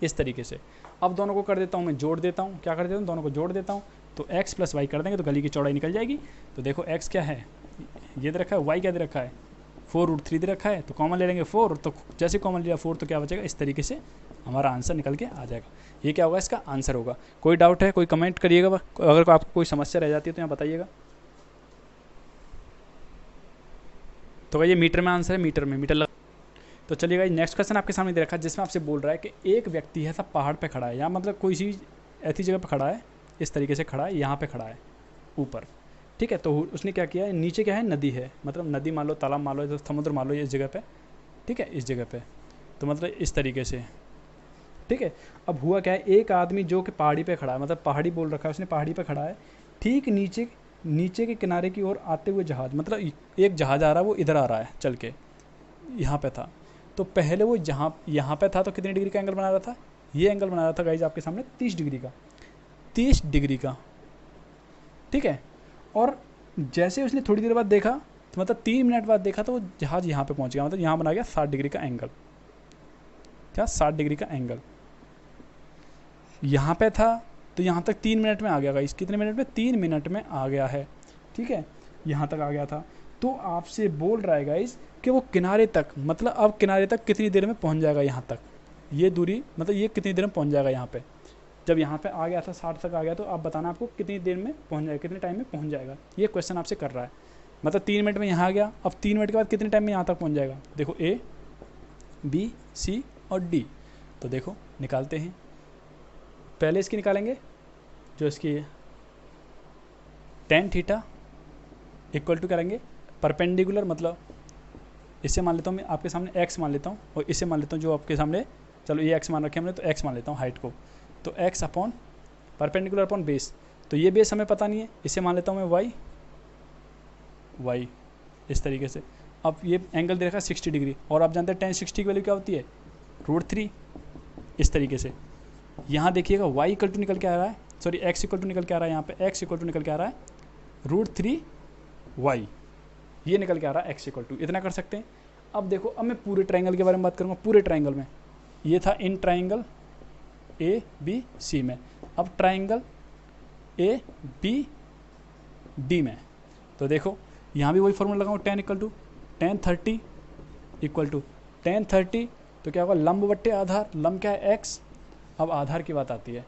इस तरीके से। अब दोनों को कर देता हूँ मैं, जोड़ देता हूँ, क्या कर देता हूँ, दोनों को जोड़ देता हूँ, तो x प्लस वाई कर देंगे तो गली की चौड़ाई निकल जाएगी। तो देखो x क्या है, ये दे रखा है, y क्या दे रखा है 4√3 दे रखा है, तो कॉमन ले लेंगे 4, तो जैसे कॉमन लिया 4 तो क्या बचेगा, इस तरीके से हमारा आंसर निकल के आ जाएगा। ये क्या होगा, इसका आंसर होगा। कोई डाउट है, कोई कमेंट करिएगा, अगर आपको कोई समस्या रह जाती है तो यहाँ बताइएगा। तो ये मीटर में आंसर है, मीटर लगा। तो चलिएगा नेक्स्ट क्वेश्चन आपके सामने दे रखा है, जिसमें आपसे बोल रहा है कि एक व्यक्ति है सब पहाड़ पे खड़ा है, या मतलब कोई चीज़ ऐसी जगह पे खड़ा है, इस तरीके से खड़ा है, यहाँ पे खड़ा है ऊपर, ठीक है। तो उसने क्या किया है, नीचे क्या है, नदी है, मतलब नदी मान लो, तालाब मान लो, समुद्र मान लो, इस जगह पे, ठीक है, इस जगह पे, तो मतलब इस तरीके से, ठीक है। अब हुआ क्या है, एक आदमी जो कि पहाड़ी पे खड़ा है, मतलब पहाड़ी बोल रखा है उसने, पहाड़ी पे खड़ा है, ठीक नीचे के किनारे की ओर आते हुए जहाज़, मतलब एक जहाज़ आ रहा है, वो इधर आ रहा है चल के, यहाँ पे था। तो पहले वो यहाँ पे था तो कितने डिग्री का एंगल बना रहा था, ये एंगल बना रहा था गाइज आपके सामने 30 डिग्री का, 30 डिग्री का, ठीक है। और जैसे ही उसने थोड़ी देर बाद देखा, तो मतलब 3 मिनट बाद देखा, तो वो जहाज़ यहाँ पे पहुँच गया, मतलब यहाँ बना गया 60 डिग्री का एंगल। क्या 60 डिग्री का एंगल यहाँ पे था, तो यहाँ तक 3 मिनट में आ गया गाइस। कितने मिनट में? 3 मिनट में आ गया है। ठीक है, यहाँ तक आ गया था। तो आपसे बोल रहा है गाइस कि वो किनारे तक, मतलब अब किनारे तक कितनी देर में पहुँच जाएगा यहाँ तक, ये दूरी, मतलब ये कितनी देर में पहुँच जाएगा यहाँ पे। जब यहाँ पे आ गया था 60 तक आ गया, तो आप बताना आपको कितनी देर में पहुँच जाएगा, कितने टाइम में पहुँच जाएगा। ये क्वेश्चन आपसे कर रहा है। मतलब 3 मिनट में यहाँ आ गया, अब 3 मिनट के बाद कितने टाइम में यहाँ तक पहुँच जाएगा। देखो A, B, C और D। तो देखो निकालते हैं। पहले इसकी निकालेंगे, जो इसकी tan थीटा इक्वल टू करेंगे परपेंडिकुलर, मतलब इससे मान लेता हूँ मैं आपके सामने x मान लेता हूँ, और इससे मान लेता हूँ जो आपके सामने, चलो ये x मान रखे हमने, तो x मान लेता हूँ हाइट को, तो x upon perpendicular upon base. तो ये बेस हमें पता नहीं है, इसे मान लेता हूँ मैं y इस तरीके से। अब ये एंगल दे रखा है 60 डिग्री, और आप जानते हैं tan 60 की वैल्यू क्या होती है, √3। इस तरीके से यहाँ देखिएगा y इक्वल टू निकल के आ रहा है, सॉरी x इक्वल टू निकल के आ रहा है, यहाँ पे x इक्वल टू निकल के आ रहा है √3y, ये निकल के आ रहा है x इक्वल टू, इतना कर सकते हैं। अब देखो, अब मैं पूरे ट्राइंगल के बारे में बात करूँगा। पूरे ट्राइंगल में ये था इन ट्राइंगल ABC में, अब ट्राइंगल ABD में। तो देखो यहाँ भी वही फॉर्मूला लगाऊँ, tan equal to tan 30 equal to tan 30, तो क्या होगा, लंब बट्टे आधार, लंब क्या है x। अब आधार की बात आती है,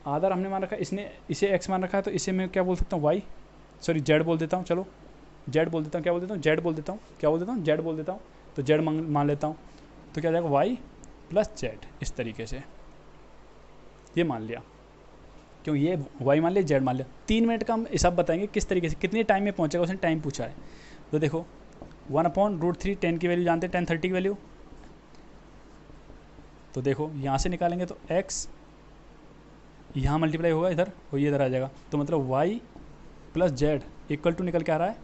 आधार हमने मान रखा है, इसने इसे x मान रखा है, तो इसे मैं क्या बोल सकता हूँ, y, सॉरी z बोल देता हूँ, चलो z बोल देता हूँ, क्या बोल देता हूँ, z बोल देता हूँ, क्या बोल देता हूँ, z बोल देता हूँ, तो z मान लेता हूँ। तो क्या जाएगा y प्लस z, इस तरीके से ये मान लिया, क्यों ये y मान लिया, z मान लिया। 3 मिनट का हम हिसाब बताएंगे किस तरीके से, कितने टाइम में पहुँचेगा, उसने टाइम पूछा है। तो देखो 1/√3, tan की वैल्यू जानते हैं, tan 30 की वैल्यू। तो देखो यहाँ से निकालेंगे, तो x यहाँ मल्टीप्लाई होगा इधर, और ये इधर आ जाएगा, तो मतलब y plus z equal to निकल के आ रहा है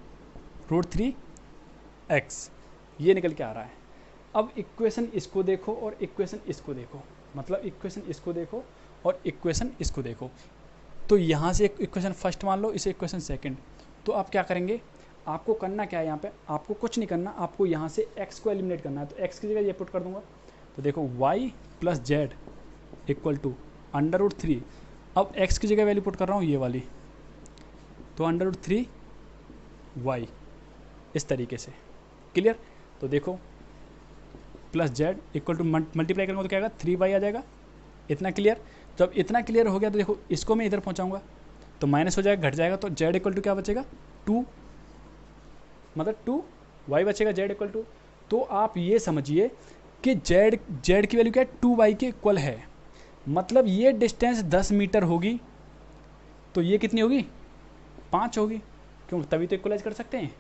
√3x, ये निकल के आ रहा है। अब इक्वेशन इसको देखो और इक्वेशन इसको देखो, मतलब इक्वेशन इसको देखो और इक्वेशन इसको देखो। तो यहाँ से एक इक्वेशन फर्स्ट मान लो, इसे इक्वेशन सेकंड। तो आप क्या करेंगे, आपको करना क्या है, यहाँ पे आपको कुछ नहीं करना, आपको यहाँ से x को एलिमिनेट करना है। तो x की जगह ये पुट कर दूंगा, तो देखो y plus z equal to √3। अब x की जगह वैल्यू पुट कर रहा हूँ ये वाली, तो √3y, इस तरीके से। क्लियर। तो देखो plus z equal to multiply करूँगा तो क्या आएगा, 3y आ जाएगा। इतना क्लियर। जब इतना क्लियर हो गया, तो देखो इसको मैं इधर पहुँचाऊँगा, तो माइनस हो जाएगा, घट जाएगा, तो z इक्वल टू क्या बचेगा, 2, मतलब 2y बचेगा, z इक्वल टू। तो आप ये समझिए कि z की वैल्यू क्या है, 2y के इक्वल है। मतलब ये डिस्टेंस 10 मीटर होगी, तो ये कितनी होगी, 5 होगी, क्यों, तभी तो इक्वलाइज कर सकते हैं।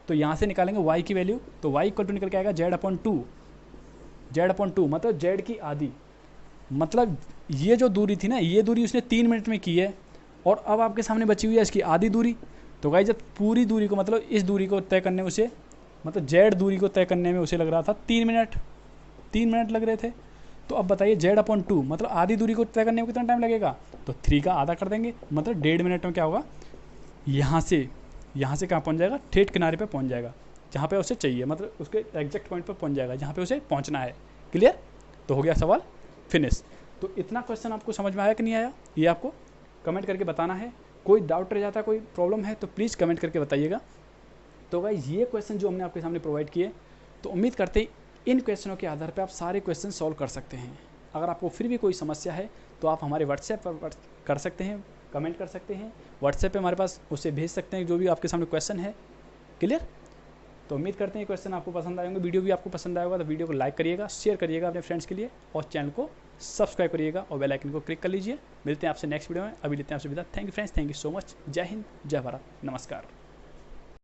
तो यहाँ से निकालेंगे y की वैल्यू, तो y इक्वल टू निकल के आएगा z/2, z/2 मतलब z की आधी। मतलब ये जो दूरी थी ना, ये दूरी उसने 3 मिनट में की है, और अब आपके सामने बची हुई है इसकी आधी दूरी। तो गाइस जब पूरी दूरी को, मतलब इस दूरी को तय करने उसे, मतलब z दूरी को तय करने में उसे लग रहा था 3 मिनट, 3 मिनट लग रहे थे। तो अब बताइए z/2 मतलब आधी दूरी को तय करने में कितना टाइम लगेगा, तो 3 का आधा कर देंगे, मतलब 1.5 मिनट में क्या होगा, यहाँ से कहाँ पहुँच जाएगा, ठेठ किनारे पे पहुँच जाएगा, जहाँ पे उसे चाहिए, मतलब उसके एग्जैक्ट पॉइंट पर पहुँच जाएगा जहाँ पे उसे पहुँचना है। क्लियर। तो हो गया सवाल फिनिश। तो इतना क्वेश्चन आपको समझ में आया कि नहीं आया, ये आपको कमेंट करके बताना है। कोई डाउट रह जाता है, कोई प्रॉब्लम है, तो प्लीज़ कमेंट करके बताइएगा। तो गाइस ये क्वेश्चन जो हमने आपके सामने प्रोवाइड किए, तो उम्मीद करते हैं इन क्वेश्चनों के आधार पर आप सारे क्वेश्चन सॉल्व कर सकते हैं। अगर आपको फिर भी कोई समस्या है, तो आप हमारे व्हाट्सएप पर कर सकते हैं, कमेंट कर सकते हैं, व्हाट्सएप पे हमारे पास उसे भेज सकते हैं जो भी आपके सामने क्वेश्चन है। क्लियर। तो उम्मीद करते हैं क्वेश्चन आपको पसंद आएंगे, वीडियो भी आपको पसंद आएगा, तो वीडियो को लाइक करिएगा, शेयर करिएगा अपने फ्रेंड्स के लिए, और चैनल को सब्सक्राइब करिएगा और बेल आइकन को क्लिक कर लीजिए। मिलते हैं आपसे नेक्स्ट वीडियो में, अभी लेते हैं आपसे विदा। Thank you friends, thank you so much. जय हिंद, जय भारत, नमस्कार।